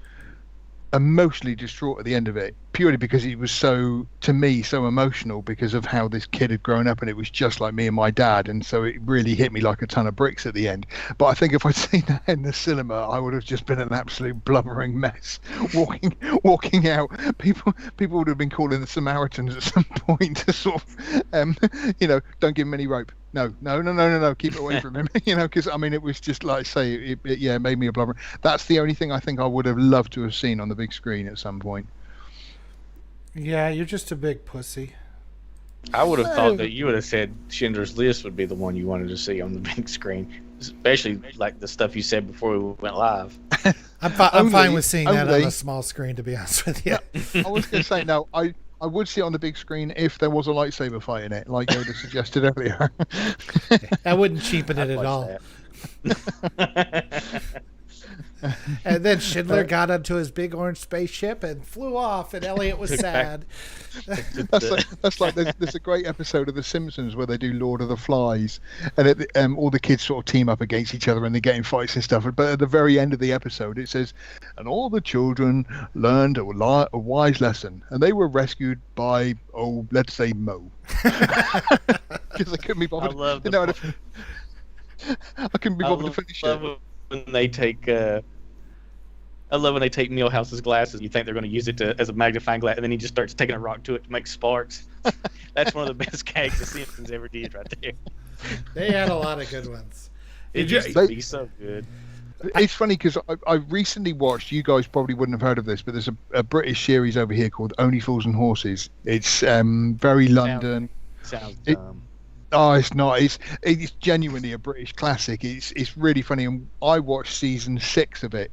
emotionally distraught at the end of it, purely because it was so emotional because of how this kid had grown up, and it was just like me and my dad, and so it really hit me like a ton of bricks at the end. But I think if I'd seen that in the cinema, I would have just been an absolute blubbering mess walking out. People would have been calling the Samaritans at some point to sort of don't give him any rope. No, keep away from him. Because I mean, it was just like I say, it made me a blubber. That's the only thing I think I would have loved to have seen on the big screen at some point. Yeah, you're just a big pussy. I would have thought that you would have said Schindler's List would be the one you wanted to see on the big screen, especially like the stuff you said before we went live. I'm fine with seeing that on a small screen, to be honest with you. I was going to say, no, I would see it on the big screen if there was a lightsaber fight in it, like Yoda suggested earlier. I wouldn't cheapen it at all. And then Schindler got onto his big orange spaceship and flew off, and Elliot was sad. That's like there's a great episode of The Simpsons where they do Lord of the Flies, and all the kids sort of team up against each other and they get in fights and stuff. But at the very end of the episode, it says, "And all the children learned a wise lesson, and they were rescued by, let's say Mo." Because I couldn't be bothered. I couldn't be bothered to finish it. When they take, I love when they take Milhouse's glasses. You think they're going to use it as a magnifying glass, and then he just starts taking a rock to it to make sparks. That's one of the best gags the Simpsons ever did, right there. They had a lot of good ones. It used to be so good. It's funny because I recently watched. You guys probably wouldn't have heard of this, but there's a British series over here called Only Fools and Horses. It's very London. Sounds dumb. Oh, it's not. It's genuinely a British classic. It's really funny, and I watched season 6 of it,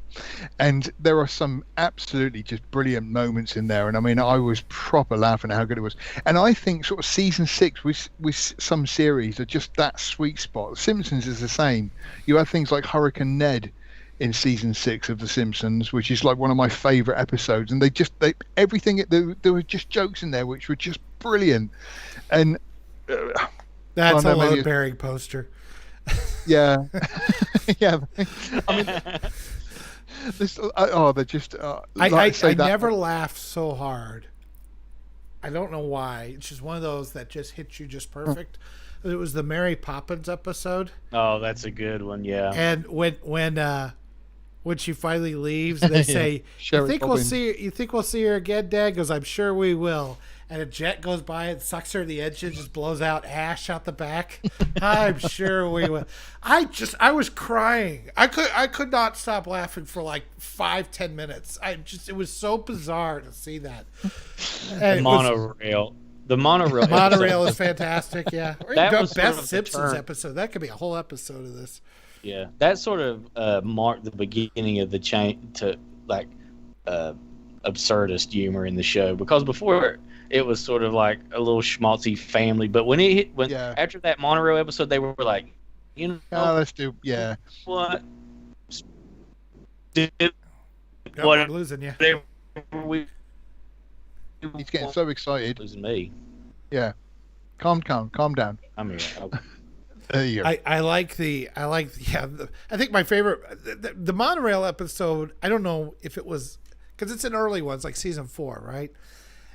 and there are some absolutely just brilliant moments in there. And I mean, I was proper laughing at how good it was. And I think sort of season 6 with some series are just that sweet spot. Simpsons is the same. You have things like Hurricane Ned in season 6 of The Simpsons, which is like one of my favourite episodes, and everything there were just jokes in there which were just brilliant, and. That's a load bearing poster. Yeah, yeah. I mean, they're just. I never laughed so hard. I don't know why. It's just one of those that just hits you just perfect. It was the Mary Poppins episode. Oh, that's a good one. Yeah. And when she finally leaves, they say, "You think we'll see her again, Dad?" Goes, "I'm sure we will." And a jet goes by and sucks her. The engine just blows out ash out the back. I'm sure we will. I was crying. I could not stop laughing for like 5-10 minutes. It was so bizarre to see that. The monorail. The monorail is fantastic. Yeah, that was best Simpsons episode. That could be a whole episode of this. Yeah, that sort of marked the beginning of the change to like absurdist humor in the show, because before it was sort of like a little schmaltzy family, but after that monorail episode, they were like, let's do what? I'm losing you. We He's getting so excited. Losing me. Yeah. Calm down. I'm here. Oh. There you go. I think my favorite, the monorail episode, I don't know if it was, because it's an early one, it's like season 4, right?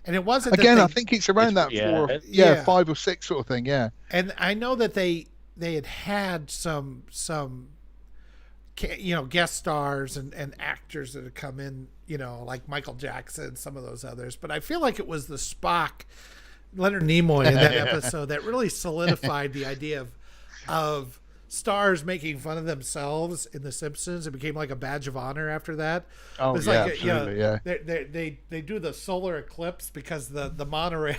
And it wasn't Again, that I think it's around that yeah. 5 or 6 sort of thing, yeah. And I know that they had some guest stars and actors that had come in, like Michael Jackson, some of those others. But I feel like it was the Spock, Leonard Nimoy in that episode that really solidified the idea of stars making fun of themselves in The Simpsons. It became like a badge of honor after that. Oh, it's yeah, like, absolutely, yeah. They do the solar eclipse because the monorail.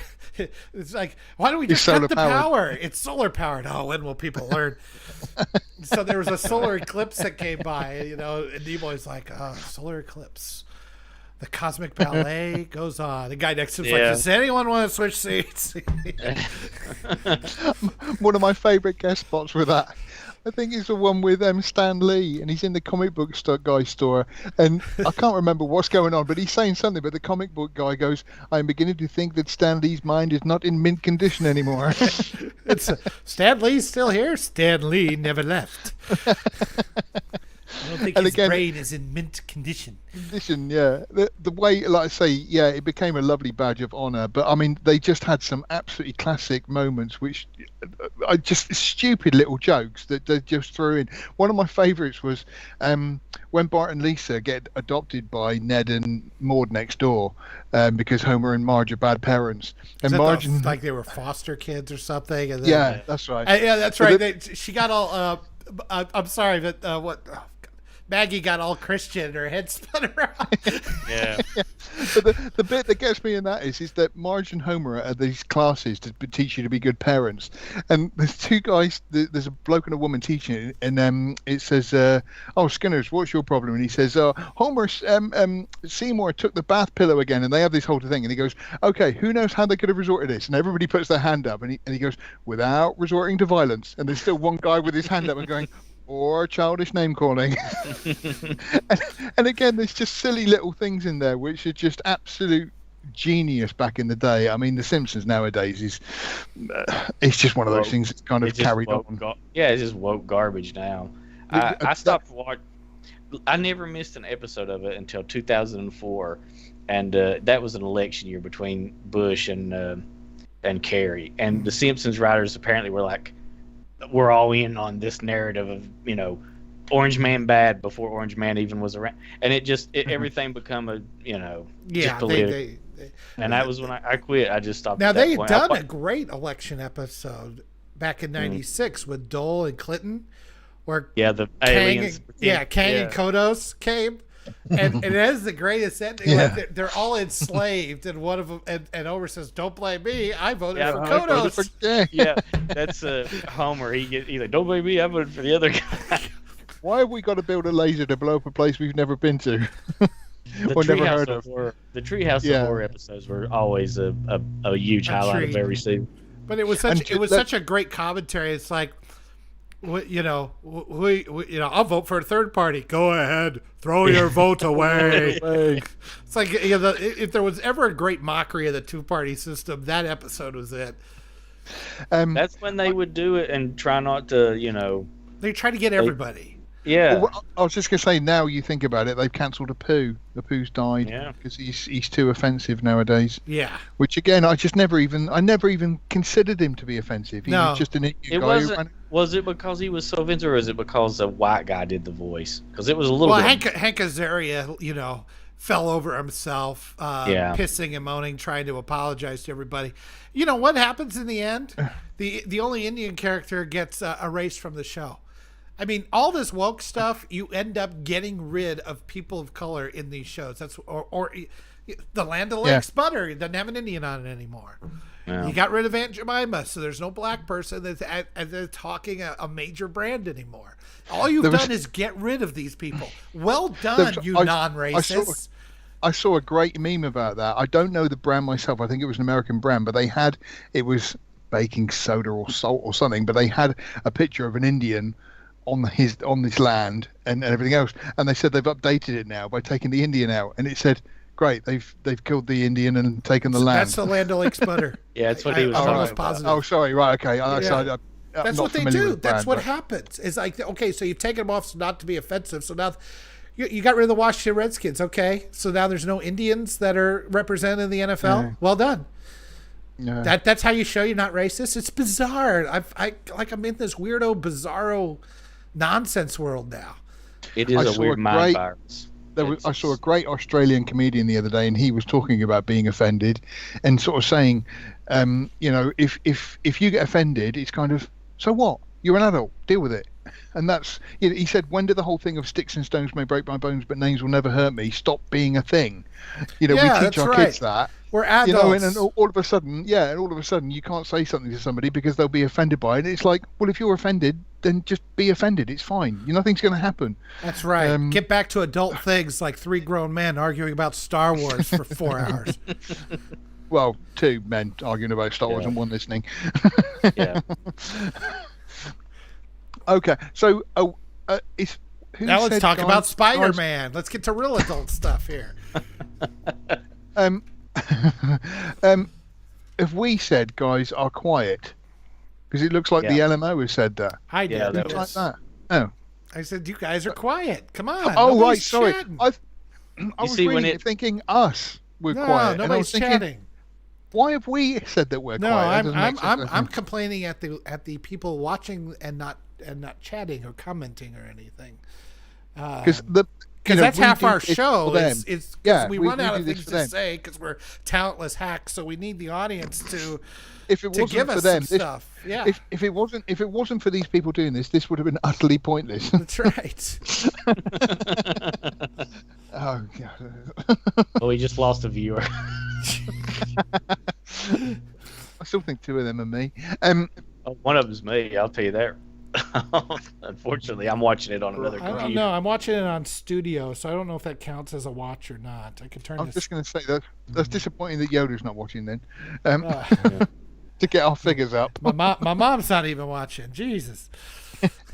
It's like, why don't we just solar cut the power? It's solar powered. Oh, when will people learn? So there was a solar eclipse that came by, and Nimoy's like, solar eclipse. The cosmic ballet goes on. The guy next to him's like, does anyone want to switch seats? One of my favourite guest spots with that, I think it's the one with Stan Lee, and he's in the comic book guy store, and I can't remember what's going on, but he's saying something, but the comic book guy goes, I'm beginning to think that Stan Lee's mind is not in mint condition anymore. It's Stan Lee's still here? Stan Lee never left. I don't think his brain is in mint condition. Yeah. The way, like I say, yeah, it became a lovely badge of honour. But I mean, they just had some absolutely classic moments, which are just stupid little jokes that they just threw in. One of my favourites was when Bart and Lisa get adopted by Ned and Maud next door, because Homer and Marge are bad parents. And Marge, like they were foster kids or something. And then, yeah, that's right. Yeah, that's right. She got all. I'm sorry, but what? Maggie got all Christian and her head spun around. Yeah. But the bit that gets me in that is that Marge and Homer are at these classes to teach you to be good parents. And there's two guys, there's a bloke and a woman teaching it, and it says, oh, Skinners, what's your problem? And he says, Homer, Seymour took the bath pillow again. And they have this whole thing. And he goes, okay, who knows how they could have resorted to this? And everybody puts their hand up. And he goes, without resorting to violence. And there's still one guy with his hand up and going, or childish name calling. and again, there's just silly little things in there which are just absolute genius back in the day. I mean, The Simpsons nowadays is it's just one of those things that's kind of carried on. It's just woke garbage now. I stopped watching. I never missed an episode of it until 2004, and that was an election year between Bush and Kerry. And the Simpsons writers apparently were like, we're all in on this narrative of Orange Man bad before Orange Man even was around, and everything become a just political. And that was when I quit. I just stopped. Now they had done a great election episode back in '96 with Dole and Clinton, where the aliens, Kang and Kodos came. And it has the greatest ending. Yeah. Like they're all enslaved, and one of them, and Homer says, "Don't blame me. I voted for Kodos." Yeah, that's Homer. He's like, "Don't blame me. I voted for the other guy." Why have we got to build a laser to blow up a place we've never been to? Or never heard of? The Treehouse of Horror episodes were always a huge highlight of every season. But it was such a great commentary. It's like, I'll vote for a third party. Go ahead, throw your vote away. It's like if there was ever a great mockery of the two-party system, that episode was it. That's when they would do it and try not to, They try to get everybody. Yeah. Well, I was just gonna say, now you think about it, they've cancelled Apu. Apu's died because he's too offensive nowadays. Yeah. Which again, I never even considered him to be offensive. He was just an idiot guy. Was it because he was so offensive, or is it because a white guy did the voice? Because it was a little. Well, Hank Azaria, fell over himself, pissing and moaning, trying to apologize to everybody. You know what happens in the end? The only Indian character gets erased from the show. I mean, all this woke stuff, you end up getting rid of people of color in these shows. That's or the Land O'Lakes butter doesn't have an Indian on it anymore. Yeah. You got rid of Aunt Jemima, so there's no black person that's talking a major brand anymore. All you've done is get rid of these people. Well done, non-racists. I saw a great meme about that. I don't know the brand myself. I think it was an American brand, but it was baking soda or salt or something. But they had a picture of an Indian on this land and everything else, and they said they've updated it now by taking the Indian out, and it said great, they've killed the Indian and taken the land. That's the Land O'Lakes butter. Yeah, that's what he was I'm talking almost about. positive. Oh, sorry. Right. Okay. Yeah. I'm That's not what they familiar do. with the That's brand, what but- happens. It's like, okay, so you've taken them off not to be offensive. So now you got rid of the Washington Redskins. Okay, so now there's no Indians that are represented in the NFL. Yeah. Well done. Yeah. That's how you show you're not racist. It's bizarre. I'm in this weirdo, bizarro nonsense world now. It is I a saw weird a mind great- virus. I saw a great Australian comedian the other day, and he was talking about being offended, and sort of saying, if you get offended, it's kind of, so what? You're an adult. Deal with it. And that's, he said, when did the whole thing of sticks and stones may break my bones, but names will never hurt me stop being a thing? We teach our kids that. We're adults. And all of a sudden, you can't say something to somebody because they'll be offended by it. It's like, well, if you're offended, then just be offended. It's fine. Nothing's going to happen. That's right. Get back to adult things like three grown men arguing about Star Wars for 4 hours. Well, 2 men arguing about Star Wars and 1 listening. Yeah. Okay, so who Now let's said talk guys- about Spider-Man. Let's get to real adult stuff here. If we said guys are quiet, because it looks like the Yeah. LMO has said that. I did. Yeah, that It's was- like that. Oh. I said, you guys are quiet. Come on. Oh, right. Nobody's Sorry. chatting. I was see, when reading it- it thinking us were No, quiet. And I nobody's was thinking, chatting. why have we said that we're No, quiet? That doesn't make sense. I'm complaining at the people watching and not chatting or commenting or anything. Because that's we half do our this show. for them. Is Yeah, we we- run we out do of this things for to them. say because we're talentless hacks. So we need the audience to if it to wasn't give for us them, some stuff. Yeah, if it wasn't for these people doing this would have been utterly pointless. that's right. Oh God. Well, we just lost a viewer. I still think 2 of them are me. Oh, one of them's me. I'll tell you that. Unfortunately, I'm watching it on another I computer. don't know. I'm watching it on Studio, so I don't know if that counts as a watch or not. I could turn I was this. just going to say that's disappointing that Yoda's not watching then. Uh, To get our figures up. my mom's not even watching. Jesus.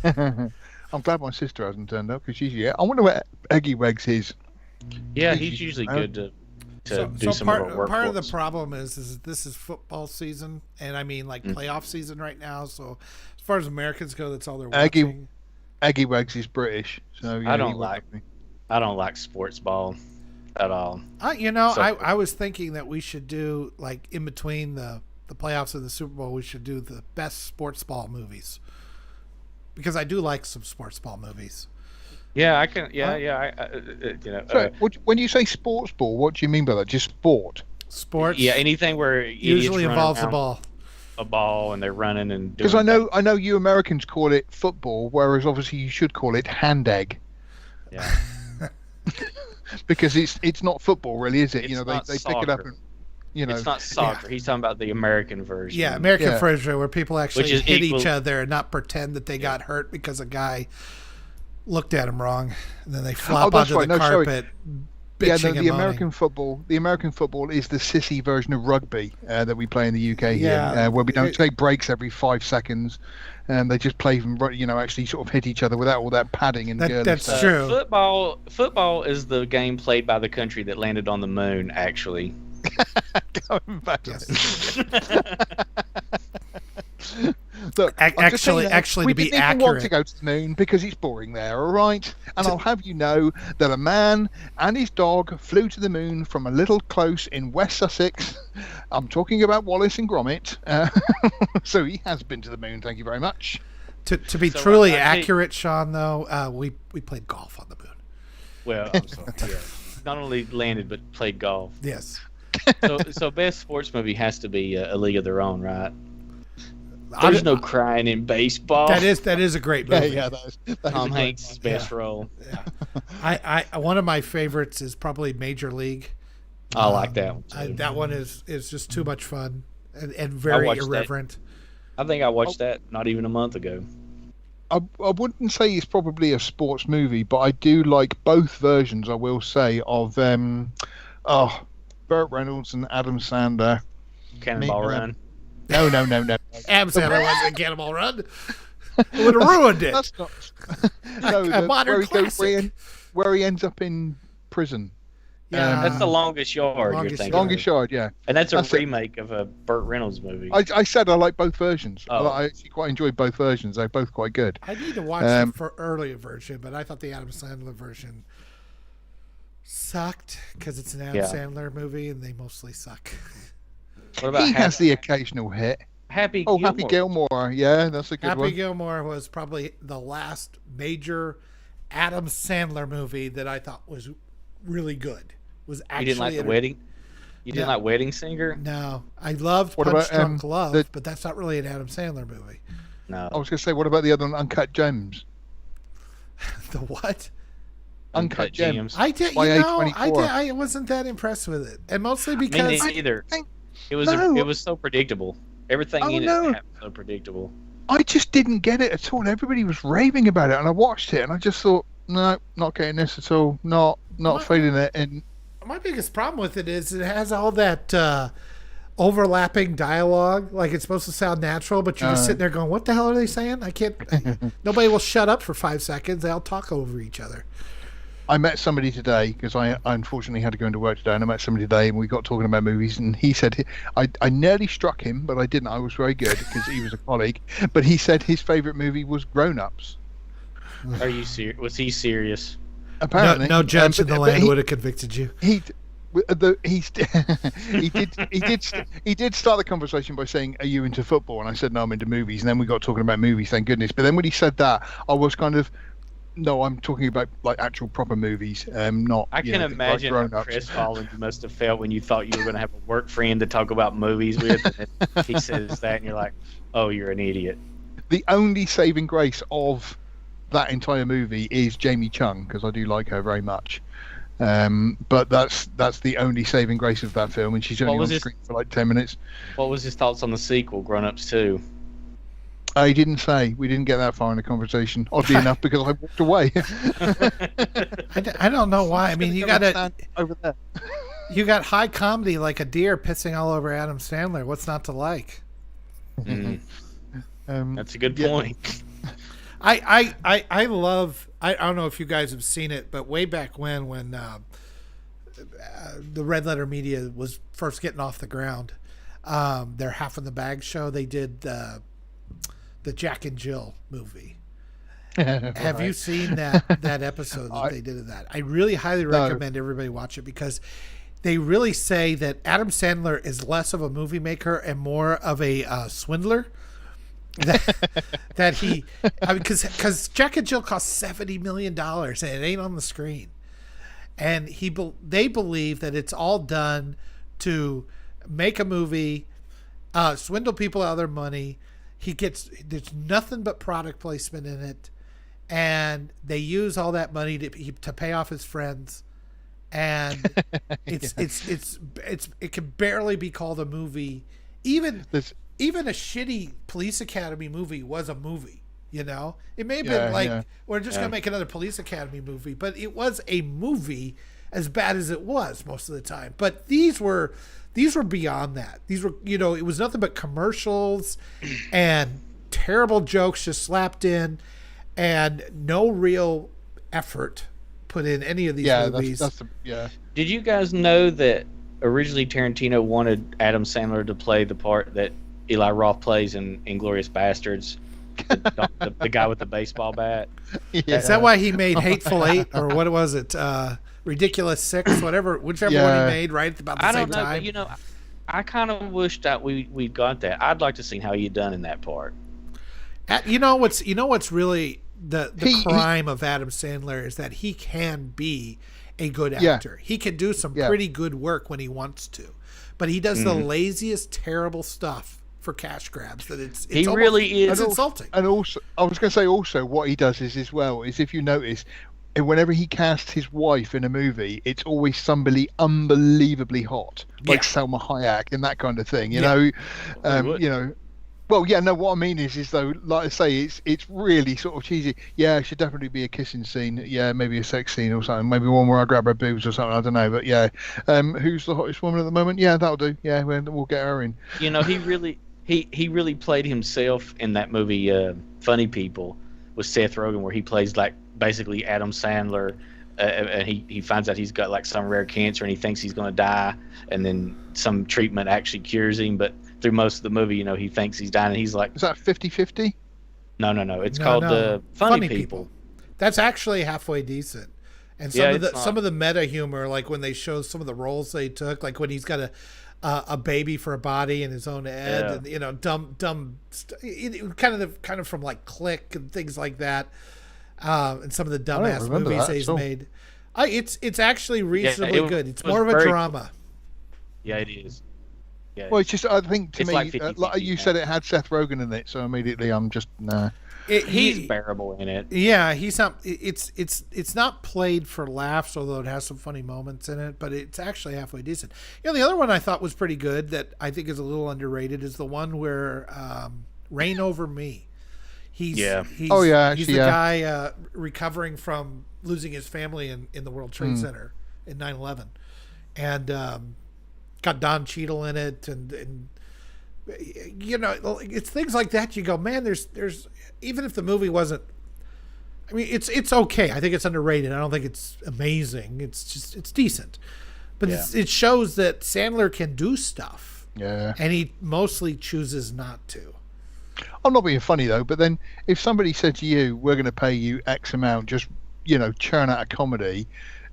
I'm glad my sister hasn't turned up because she's I wonder where Eggy Wegs is. Yeah, he's usually good to do some of our work. Part of for the us. problem is this is football season, and I mean like Mm. playoff season right now. So as far as Americans go, that's all they're Aggie- watching. Eggy Wegs is British, so yeah, I don't he won't like- me. I don't like sports ball at all. So- I was thinking that we should do like in between the playoffs of the Super Bowl, we should do the best sports ball movies because I do like some sports ball movies. Yeah, I can. Yeah, So, when you say sports ball, what do you mean by that? Just sport? Sports, yeah, anything where idiots usually run involves the around ball. a ball and they're running and doing. Because I know you Americans call it football, whereas obviously you should call it hand egg. Yeah. Because it's not football, really, is it? It's They not pick it up soccer. and It's not soccer. He's talking about the American version. Yeah, American Yeah. version where people actually Which is hit equal- each other and not pretend that they got hurt because a guy looked at him wrong, and then they flop that's onto right. the No, sorry. carpet. Yeah, bitching no, and the moaning. American football is the sissy version of rugby that we play in the UK Yeah. here, where we don't take breaks every 5 seconds, and they just play from actually sort of hit each other without all that padding and girly That's stuff. true. Football is the game played by the country that landed on the moon. Actually, Going back to Yes. Look, I'm just saying that actually, we to be didn't even want to accurate, go to the moon because it's boring there, all right? And I'll have you know that a man and his dog flew to the moon from a little close in West Sussex. I'm talking about Wallace and Gromit. So he has been to the moon. Thank you very much. to be So, truly I think- accurate, Sean. Though we played golf on the moon. well, I'm sorry. Yeah. Not only landed but played golf. Yes, So best sports movie has to be A League of Their Own, right? There's no crying in baseball. that is a great movie. Yeah, that is Tom a great Hanks' best role. I one of my favorites is probably Major League. I like that one too. That one is just too much fun and very watched that. irreverent. I think I watched that not even a month ago. I wouldn't say it's probably a sports movie, but I do like both versions, I will say, of Burt Reynolds and Adam Sandler. Cannonball Me- Run. No. Adam Sandler was in Cannonball Run. It would have ruined it. That's not. No, A modern where he classic. where he ends up in prison. Yeah, That's The Longest Yard. Longest you're thinking, Yard. Longest Yard, yeah. and that's a That's it. remake of a Burt Reynolds movie. I said I like both versions. Oh. I actually quite enjoyed both versions. They're both quite good. I need to watch the earlier version, but I thought the Adam Sandler version sucked because it's an Adam Sandler movie, and they mostly suck. What about He has the occasional hit. Happy Oh, Gilmore? Happy Gilmore. Yeah, that's a good Happy one. Gilmore was probably the last major Adam Sandler movie that I thought was really good. Was You actually didn't like the wedding? You didn't like Wedding Singer? No, I loved What Punch about, Drunk Love, but that's not really an Adam Sandler movie. No. I was going to say, what about the other one, Uncut Gems? The what? Uncut Gems. I did. By You know, A24. I wasn't that impressed with it, and mostly Me because neither. think- It was No. it was so predictable. Everything Oh, in it no. happened so predictable. I just didn't get it at all. And everybody was raving about it, and I watched it, and I just thought, no, not getting this at all. Not What? feeling it. And my biggest problem with it is it has all that overlapping dialogue. Like it's supposed to sound natural, but you're just sitting there going, "What the hell are they saying?" I can't. Nobody will shut up for 5 seconds. They all talk over each other. I met somebody today because I unfortunately had to go into work today, and I met somebody today, and we got talking about movies, and he said I nearly struck him, but I didn't. I was very good because he was a colleague. But he said his favourite movie was Grown Ups. Are you serious? Was he serious? Apparently, No judge in the but land would have convicted you. he did start the conversation by saying, "Are you into football?" And I said, "No, I'm into movies." And then we got talking about movies, thank goodness. But then when he said that, I was kind of, no, I'm talking about like actual proper movies, not. I can imagine how Grown-Ups. crestfallen you must have felt when you thought you were going to have a work friend to talk about movies with, and then he says that, and you're like, "Oh, you're an idiot." The only saving grace of that entire movie is Jamie Chung, because I do like her very much. But that's the only saving grace of that film, and she's only on screen for like 10 minutes. What was his thoughts on the sequel, Grown Ups 2? I didn't say. We didn't get that far in the conversation, oddly enough, because I walked away. I don't know why. I mean, you got stand over there. you got high comedy like a deer pissing all over Adam Sandler. What's not to like? That's a good point. I love. I don't know if you guys have seen it, but way back when the Red Letter Media was first getting off the ground, their Half in the Bag show, they did the Jack and Jill movie. Have you seen that episode that they did of that? I really highly recommend everybody watch it because they really say that Adam Sandler is less of a movie maker and more of a swindler. that he, I mean, because Jack and Jill cost $70 million and it ain't on the screen, and they believe that it's all done to make a movie, swindle people out of their money. There's nothing but product placement in it, and they use all that money to pay off his friends, and it can barely be called a movie. Even a shitty Police Academy movie was a movie, you know? It may have been we're just going to make another Police Academy movie, but it was a movie as bad as it was most of the time. But these were beyond that. These were, it was nothing but commercials and terrible jokes just slapped in and no real effort put in any of these movies. Did you guys know that originally Tarantino wanted Adam Sandler to play the part that Eli Roth plays in Inglourious Bastards, the guy with the baseball bat? Yeah. Is that why he made Hateful Eight, or what was it? Ridiculous Six, whichever one he made, right about the same time. But, I kind of wished that we got that. I'd like to see how he done in that part. What's really the crime of Adam Sandler is that he can be a good actor. He can do some pretty good work when he wants to, but he does the laziest, terrible stuff for cash grabs that it's really is. It's insulting. And also, I was going to say also what he does is as well is if you notice, whenever he casts his wife in a movie, it's always somebody unbelievably hot, like Selma Hayek and that kind of thing. You know. Well, yeah, no. What I mean is though, like I say, it's really sort of cheesy. Yeah, it should definitely be a kissing scene. Yeah, maybe a sex scene or something. Maybe one where I grab her boobs or something. I don't know, but yeah. Who's the hottest woman at the moment? Yeah, that'll do. Yeah, we'll get her in. He really played himself in that movie, Funny People, with Seth Rogen, where he plays like basically Adam Sandler, and he finds out he's got like some rare cancer, and he thinks he's going to die, and then some treatment actually cures him. But through most of the movie, he thinks he's dying, and he's like, Is that 50-50? no, it's called Funny People. That's actually halfway decent. And some of the meta humor, like when they show some of the roles they took, like when he's got a baby for a body in his own head, and dumb kind of from like Click and things like that, and some of the dumbass movies he's made. It's actually reasonably good. It's more of a drama. Yeah, it is. Yeah, well, it's just, I think to me, like you said, it had Seth Rogen in it, so immediately I'm just nah. He's bearable in it. Yeah, he's not. It's not played for laughs, although it has some funny moments in it. But it's actually halfway decent. The other one I thought was pretty good that I think is a little underrated is the one where Reign Over Me. He's the guy recovering from losing his family in the World Trade Center in 9/11, and got Don Cheadle in it, and it's things like that. You go, man, there's even if the movie wasn't, I mean, it's okay. I think it's underrated. I don't think it's amazing. It's decent, but it shows that Sandler can do stuff. Yeah, and he mostly chooses not to. I'm not being funny though, but then if somebody said to you, "We're going to pay you X amount, just churn out a comedy,"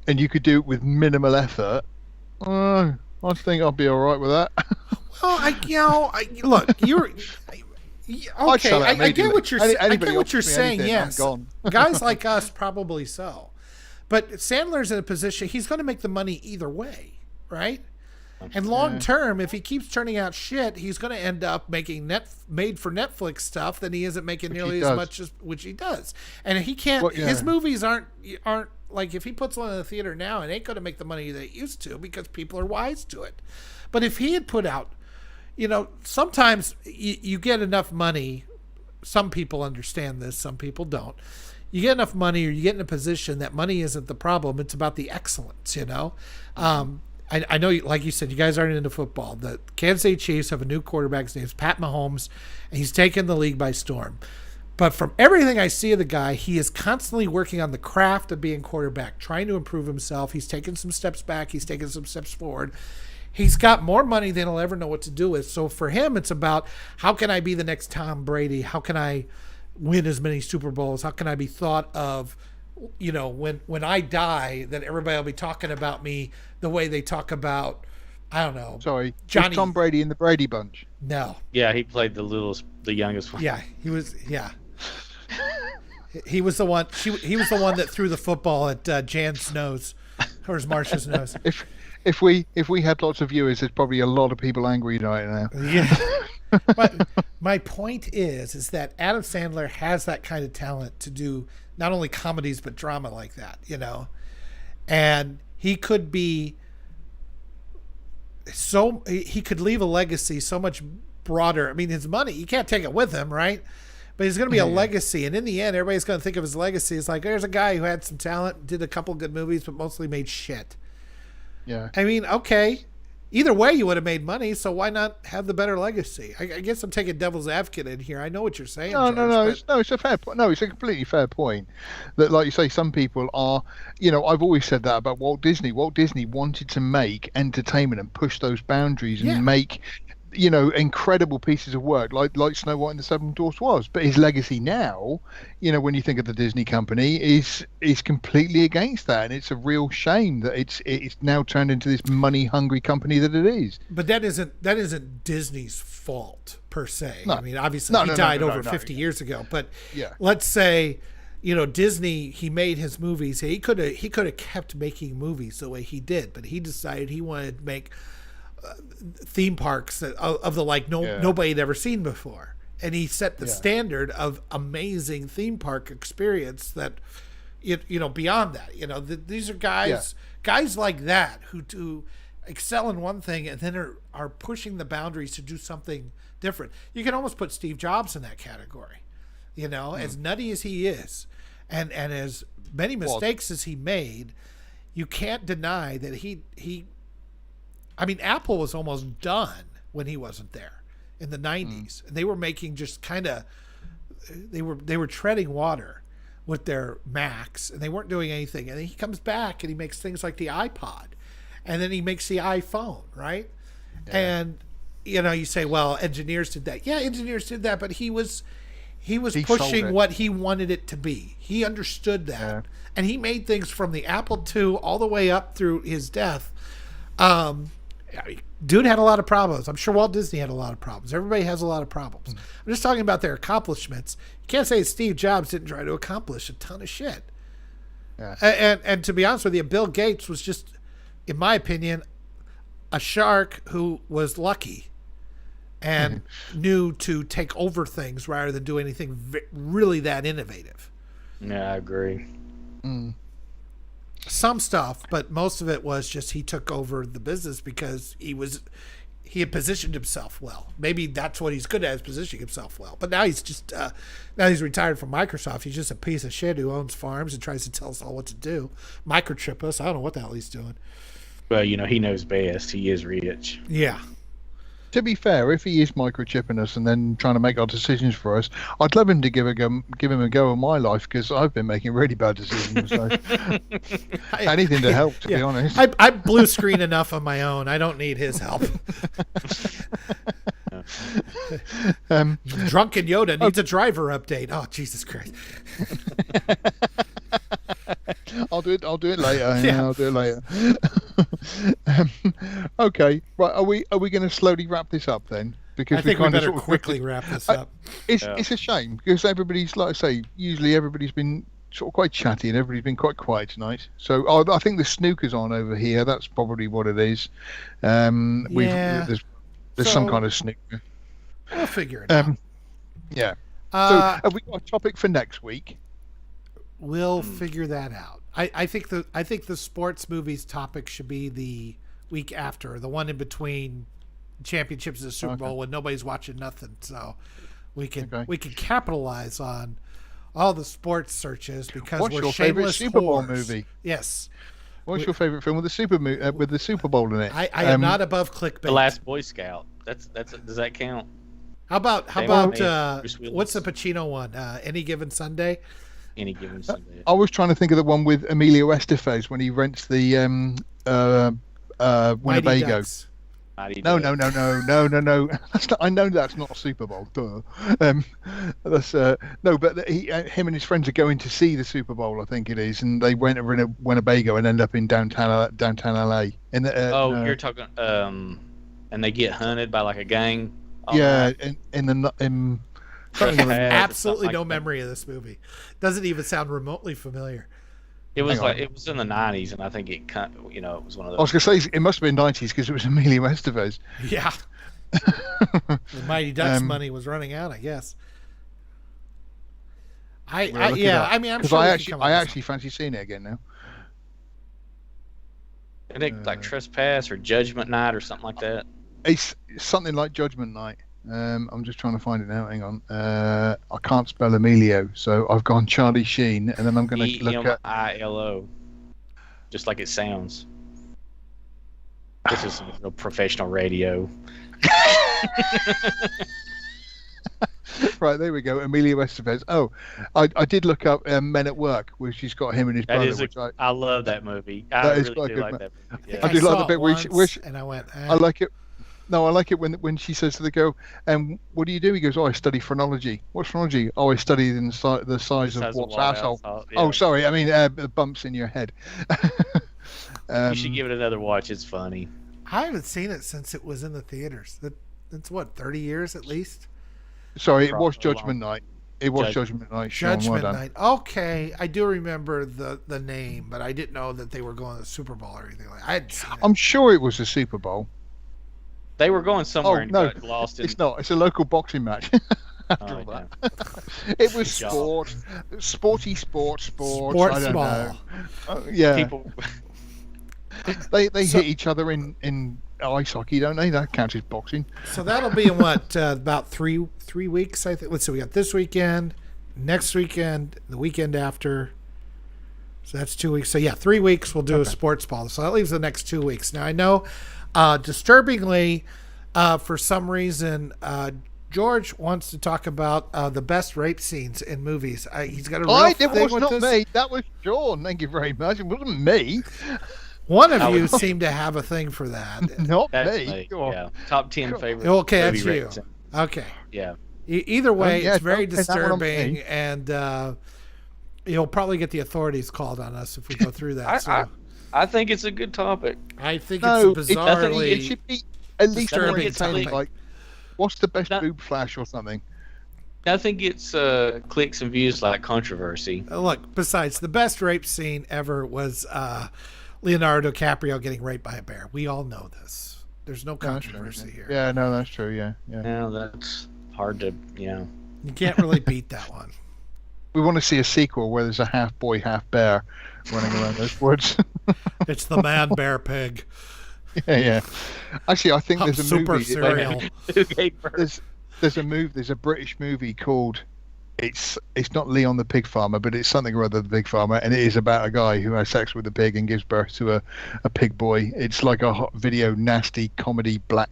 and you could do it with minimal effort, I think I'd be all right with that. Well, look, you're okay. I get what you're saying. I get what you're saying. Yes, guys like us probably so, but Sandler's in a position he's going to make the money either way, right? And long term, if he keeps turning out shit, he's going to end up making made for Netflix stuff that he isn't making nearly as much as which he does. And he can't. Well, his movies aren't like, if he puts one in the theater now, it ain't going to make the money that it used to because people are wise to it. But if he had put out, sometimes you get enough money. Some people understand this, some people don't. You get enough money, or you get in a position that money isn't the problem. It's about the excellence, I know, like you said, you guys aren't into football. The Kansas City Chiefs have a new quarterback. His name is Pat Mahomes, and he's taken the league by storm. But from everything I see of the guy, he is constantly working on the craft of being quarterback, trying to improve himself. He's taken some steps back. He's taken some steps forward. He's got more money than he'll ever know what to do with. So for him, it's about, how can I be the next Tom Brady? How can I win as many Super Bowls? How can I be thought of, when I die, that everybody will be talking about me the way they talk about, I don't know. Sorry, Johnny. Was Tom Brady in the Brady Bunch? No. Yeah, he played the youngest one. Yeah, he was. Yeah. He was the one. He was the one that threw the football at Jan's nose, or Marsha's nose. If we had lots of viewers, there's probably a lot of people angry right now. Yeah. But my point is that Adam Sandler has that kind of talent to do not only comedies but drama like that, and he could be he could leave a legacy so much broader. I mean, his money, you can't take it with him, right? But he's going to be a legacy, and in the end, everybody's going to think of his legacy as like, there's a guy who had some talent, did a couple good movies, but mostly made shit. Yeah. I mean, okay. Either way, you would have made money, so why not have the better legacy? I guess I'm taking devil's advocate in here. I know what you're saying. No. It's a fair point. No, it's a completely fair point. That, like you say, some people are. I've always said that about Walt Disney. Walt Disney wanted to make entertainment and push those boundaries and make, incredible pieces of work, like Snow White and the Seven Dwarfs was. But his legacy now, when you think of the Disney company, is completely against that, and it's a real shame that it's now turned into this money hungry company that it is. But that isn't Disney's fault per se. No. I mean, obviously he died over 50 years ago. But let's say, Disney, he made his movies. He could have kept making movies the way he did, but he decided he wanted to make theme parks of the nobody had ever seen before, and he set the standard of amazing theme park experience that beyond that, these are guys like that who excel in one thing and then are pushing the boundaries to do something different. You can almost put Steve Jobs in that category, as nutty as he is and as many mistakes as he made, you can't deny that he I mean, Apple was almost done when he wasn't there in the 90s. And they were making just kind of, they were treading water. with their Macs, and they weren't doing anything. And then he comes back and he makes things like the iPod, and then he makes the iPhone, right? Yeah. And you say, well, engineers did that. Yeah, engineers did that, but he was pushing what he wanted it to be. He understood that, and he made things from the Apple II all the way up through his death. Dude had a lot of problems. I'm sure Walt Disney had a lot of problems. Everybody has a lot of problems. I'm just talking about their accomplishments. You can't say Steve Jobs didn't try to accomplish a ton of shit. Yeah. And to be honest with you, Bill Gates was just, in my opinion, a shark who was lucky and knew to take over things rather than do anything really that innovative. Yeah, I agree. Some stuff, but most of it was just he took over the business because he had positioned himself well. Maybe that's what he's good at, is positioning himself well. But now he's just now he's retired from Microsoft. He's just a piece of shit who owns farms and tries to tell us all what to do. Microchip us. I don't know what the hell he's doing. Well, he knows best. He is rich. Yeah. To be fair, if he is microchipping us and then trying to make our decisions for us, I'd love him to give him a go in my life, because I've been making really bad decisions. So anything to help, to be honest. I blue screen enough on my own. I don't need his help. Drunken Yoda needs a driver update. Oh, Jesus Christ. I'll do it later. Yeah, I'll do it later. Okay, right. Are we going to slowly wrap this up then? Because I think we better quickly wrap this up. It's a shame, because everybody's, like I say, usually everybody's been sort of quite chatty and everybody's been quite quiet tonight. So I think the snooker's on over here. That's probably what it is. There's some kind of snooker. We'll figure it out. Yeah. So have we got a topic for next week? We'll figure that out. I think the sports movies topic should be the week after, the one in between championships and the Super Bowl, when nobody's watching nothing. So we can capitalize on all the sports searches, because What's we're your favorite shameless Super Bowl whores. Movie? Yes. What's your favorite film with the Super Bowl in it? I am not above clickbait. The Last Boy Scout. That's does that count? How about what's the Pacino one? Any Given Sunday? Any Given Sunday. I was trying to think of the one with Emilio Estevez when he rents the Winnebago. No. That's not, I know that's not a Super Bowl. Duh. That's no, but him and his friends are going to see the Super Bowl, I think it is, and they went over in a Winnebago and end up in downtown LA. You're talking and they get hunted by like a gang. Yeah, in I have absolutely no memory of this movie. Doesn't even sound remotely familiar. It was it was in the 90s, and I think it was one of those. I was going to say it must have been 90s because it was Emilio Estevez. Yeah. The Mighty Ducks money was running out, I guess. I'm sure I actually fancy seeing it again now. I think like Trespass or Judgment Night or something like that. It's something like Judgment Night. I'm just trying to find it now. Hang on. I can't spell Emilio, so I've gone Charlie Sheen, and then I'm going to look at Emilo, just like it sounds. This is some professional radio. Right, there we go. Emilio Estevez. Oh, I did look up Men at Work, which he's got him and his brother. I love that movie. I really do like that movie. Yeah. I do like the bit where and I went. I like it. No, I like it when she says to the girl, what do you do? He goes, I study phrenology. What's phrenology? I study the size of what's asshole. Yeah. Oh, sorry. I mean, the bumps in your head. You should give it another watch. It's funny. I haven't seen it since it was in the theaters. That's what, 30 years at least? Sorry, it was Judgment Night. It was Judgment Night. Judgment Night. Okay, I do remember the name, but I didn't know that they were going to the Super Bowl or anything like that. I hadn't seen it. I'm sure it was the Super Bowl. They were going somewhere and got lost in... It's not. It's a local boxing match. It was sport. Sporty sport. Sports I don't ball. know. Yeah. People... they hit each other in ice hockey, don't they? That counts as boxing. So that'll be in what, about three weeks, I think. Let's see, we got this weekend, next weekend, the weekend after. So that's 2 weeks. So yeah, 3 weeks we'll do a sports ball. So that leaves the next 2 weeks. Now I know, disturbingly, for some reason, George wants to talk about the best rape scenes in movies. He's got a real It thing was with not this. me. That was Sean. Thank you very much. It wasn't me. One of you seem to have a thing for that. Not That's me. me. Go on. Yeah. Top 10 favorite. Okay, that's movie you. rape scenes. Okay. Yeah. Either way, yeah, it's very don't say that one on disturbing, me. and you'll probably get the authorities called on us if we go through that. I think it's a good topic. I think No, it's it bizarrely. should be at least more disturbing entertaining. topic. Like, what's the best Not- boob flash or something? Nothing gets clicks and views like controversy. Look, besides, the best rape scene ever was Leonardo DiCaprio getting raped by a bear. We all know this. There's no controversy here. Yeah, no, that's true. Yeah. Now that's hard to, You can't really beat that one. We want to see a sequel where there's a half boy, half bear running around those woods. It's the man bear pig. Yeah. Actually, I think there's a Super movie. cereal. Who gave birth? There's a British movie called it's not Leon the Pig Farmer, but it's something or other the Pig Farmer, and it is about a guy who has sex with a pig and gives birth to a pig boy. It's like a hot video nasty comedy black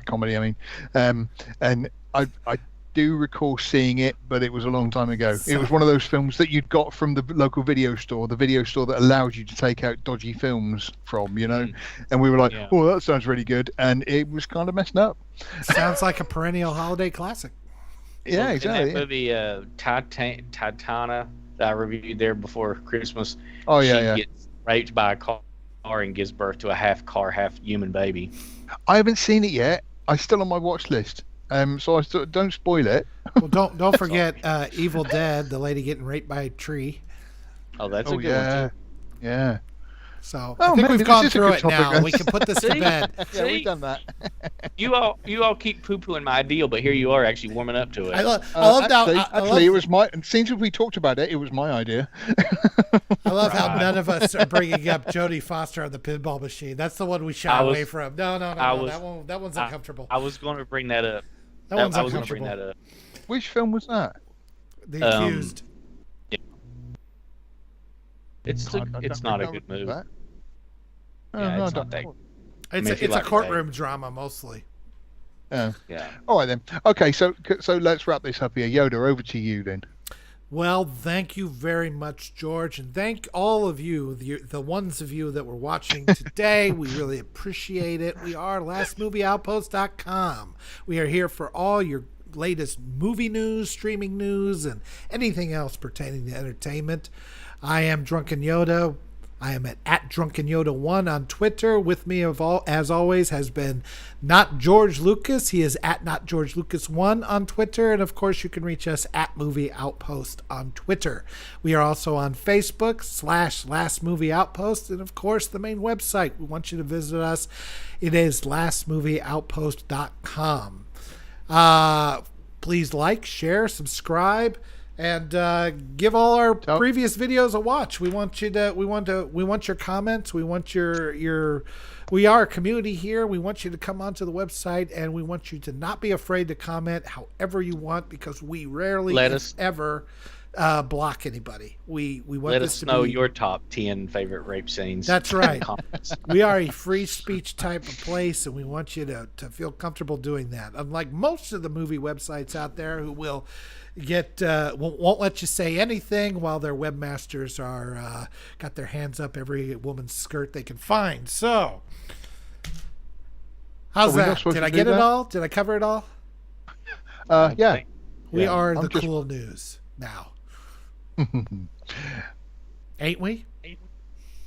comedy. I mean, and I do recall seeing it, but it was a long time ago. It was one of those films that you'd got from the local video store that allowed you to take out dodgy films from, and we were like, oh, that sounds really good, and it was kind of messed up. Sounds like a perennial holiday classic. Yeah, exactly. In that movie, Titana, that I reviewed there before Christmas. Oh, yeah, she yeah. gets raped by a car and gives birth to a half car, half human baby. I haven't seen it yet. It's still on my watch list. So don't spoil it. Well, don't forget Evil Dead, the lady getting raped by a tree. Oh, that's a good yeah, one too. yeah. So Oh, I think maybe we've this gone is a through good it topic, now. then. We can put this to See? bed. Yeah, See? we've done that. You all keep poo-pooing my ideal, but here you are actually warming up to it. I love how Actually, it was my. Since we talked about it, it was my idea. I love how none of us are bringing up Jodie Foster on the pinball machine. That's the one we shy away from. No. That one's uncomfortable. I was going to bring that up. That one's I was going to bring uncomfortable. that up. Which film was that? The Accused. It's not a good movie. That. Yeah, no, it's I not don't. that. It's if you a like courtroom drama mostly. Yeah. Oh. All right then. Okay, so let's wrap this up here. Yoda, over to you then. Well, thank you very much, George, and thank all of you, the ones of you that were watching today. We really appreciate it. We are lastmovieoutpost.com. We are here for all your latest movie news, streaming news, and anything else pertaining to entertainment. I am Drunken Yoda. I am at Drunken Yoda 1 on Twitter. With me, as always, has been Not George Lucas. He is at Not George Lucas 1 on Twitter. And, of course, you can reach us at Movie Outpost on Twitter. We are also on Facebook / Last Movie Outpost. And, of course, the main website. We want you to visit us. It is lastmovieoutpost.com. Please like, share, subscribe, and give all our previous videos a watch. We want your comments. We want we are a community here. We want you to come onto the website, and we want you to not be afraid to comment however you want, because we rarely ever block anybody. We want let this us to know be, your top 10 favorite rape scenes. That's right. Comments. We are a free speech type of place, and we want you to feel comfortable doing that. Unlike most of the movie websites out there who will won't let you say anything while their webmasters are got their hands up every woman's skirt they can find. So how's that? Did I get it all? Did I cover it all? Yeah. We are the cool news now. Ain't we?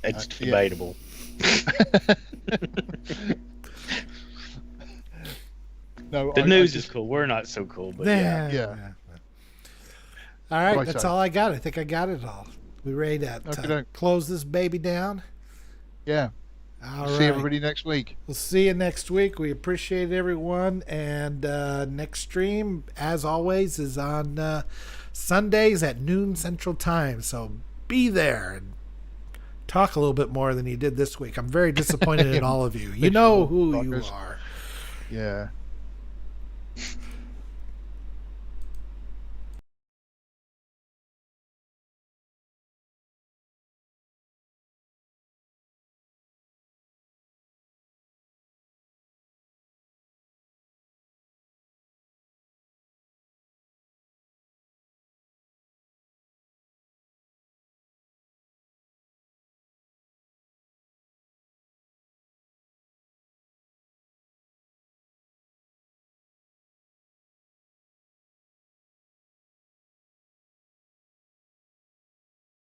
It's debatable. No, The news is cool. We're not so cool, but Yeah. All right, Right that's side. all I got. I think I got it all. We ready to close this baby down? Yeah. All See right. everybody next week. We'll see you next week. We appreciate everyone. And next stream, as always, is on Sundays at noon Central Time. So be there and talk a little bit more than you did this week. I'm very disappointed in all of you. You know who you are. Yeah.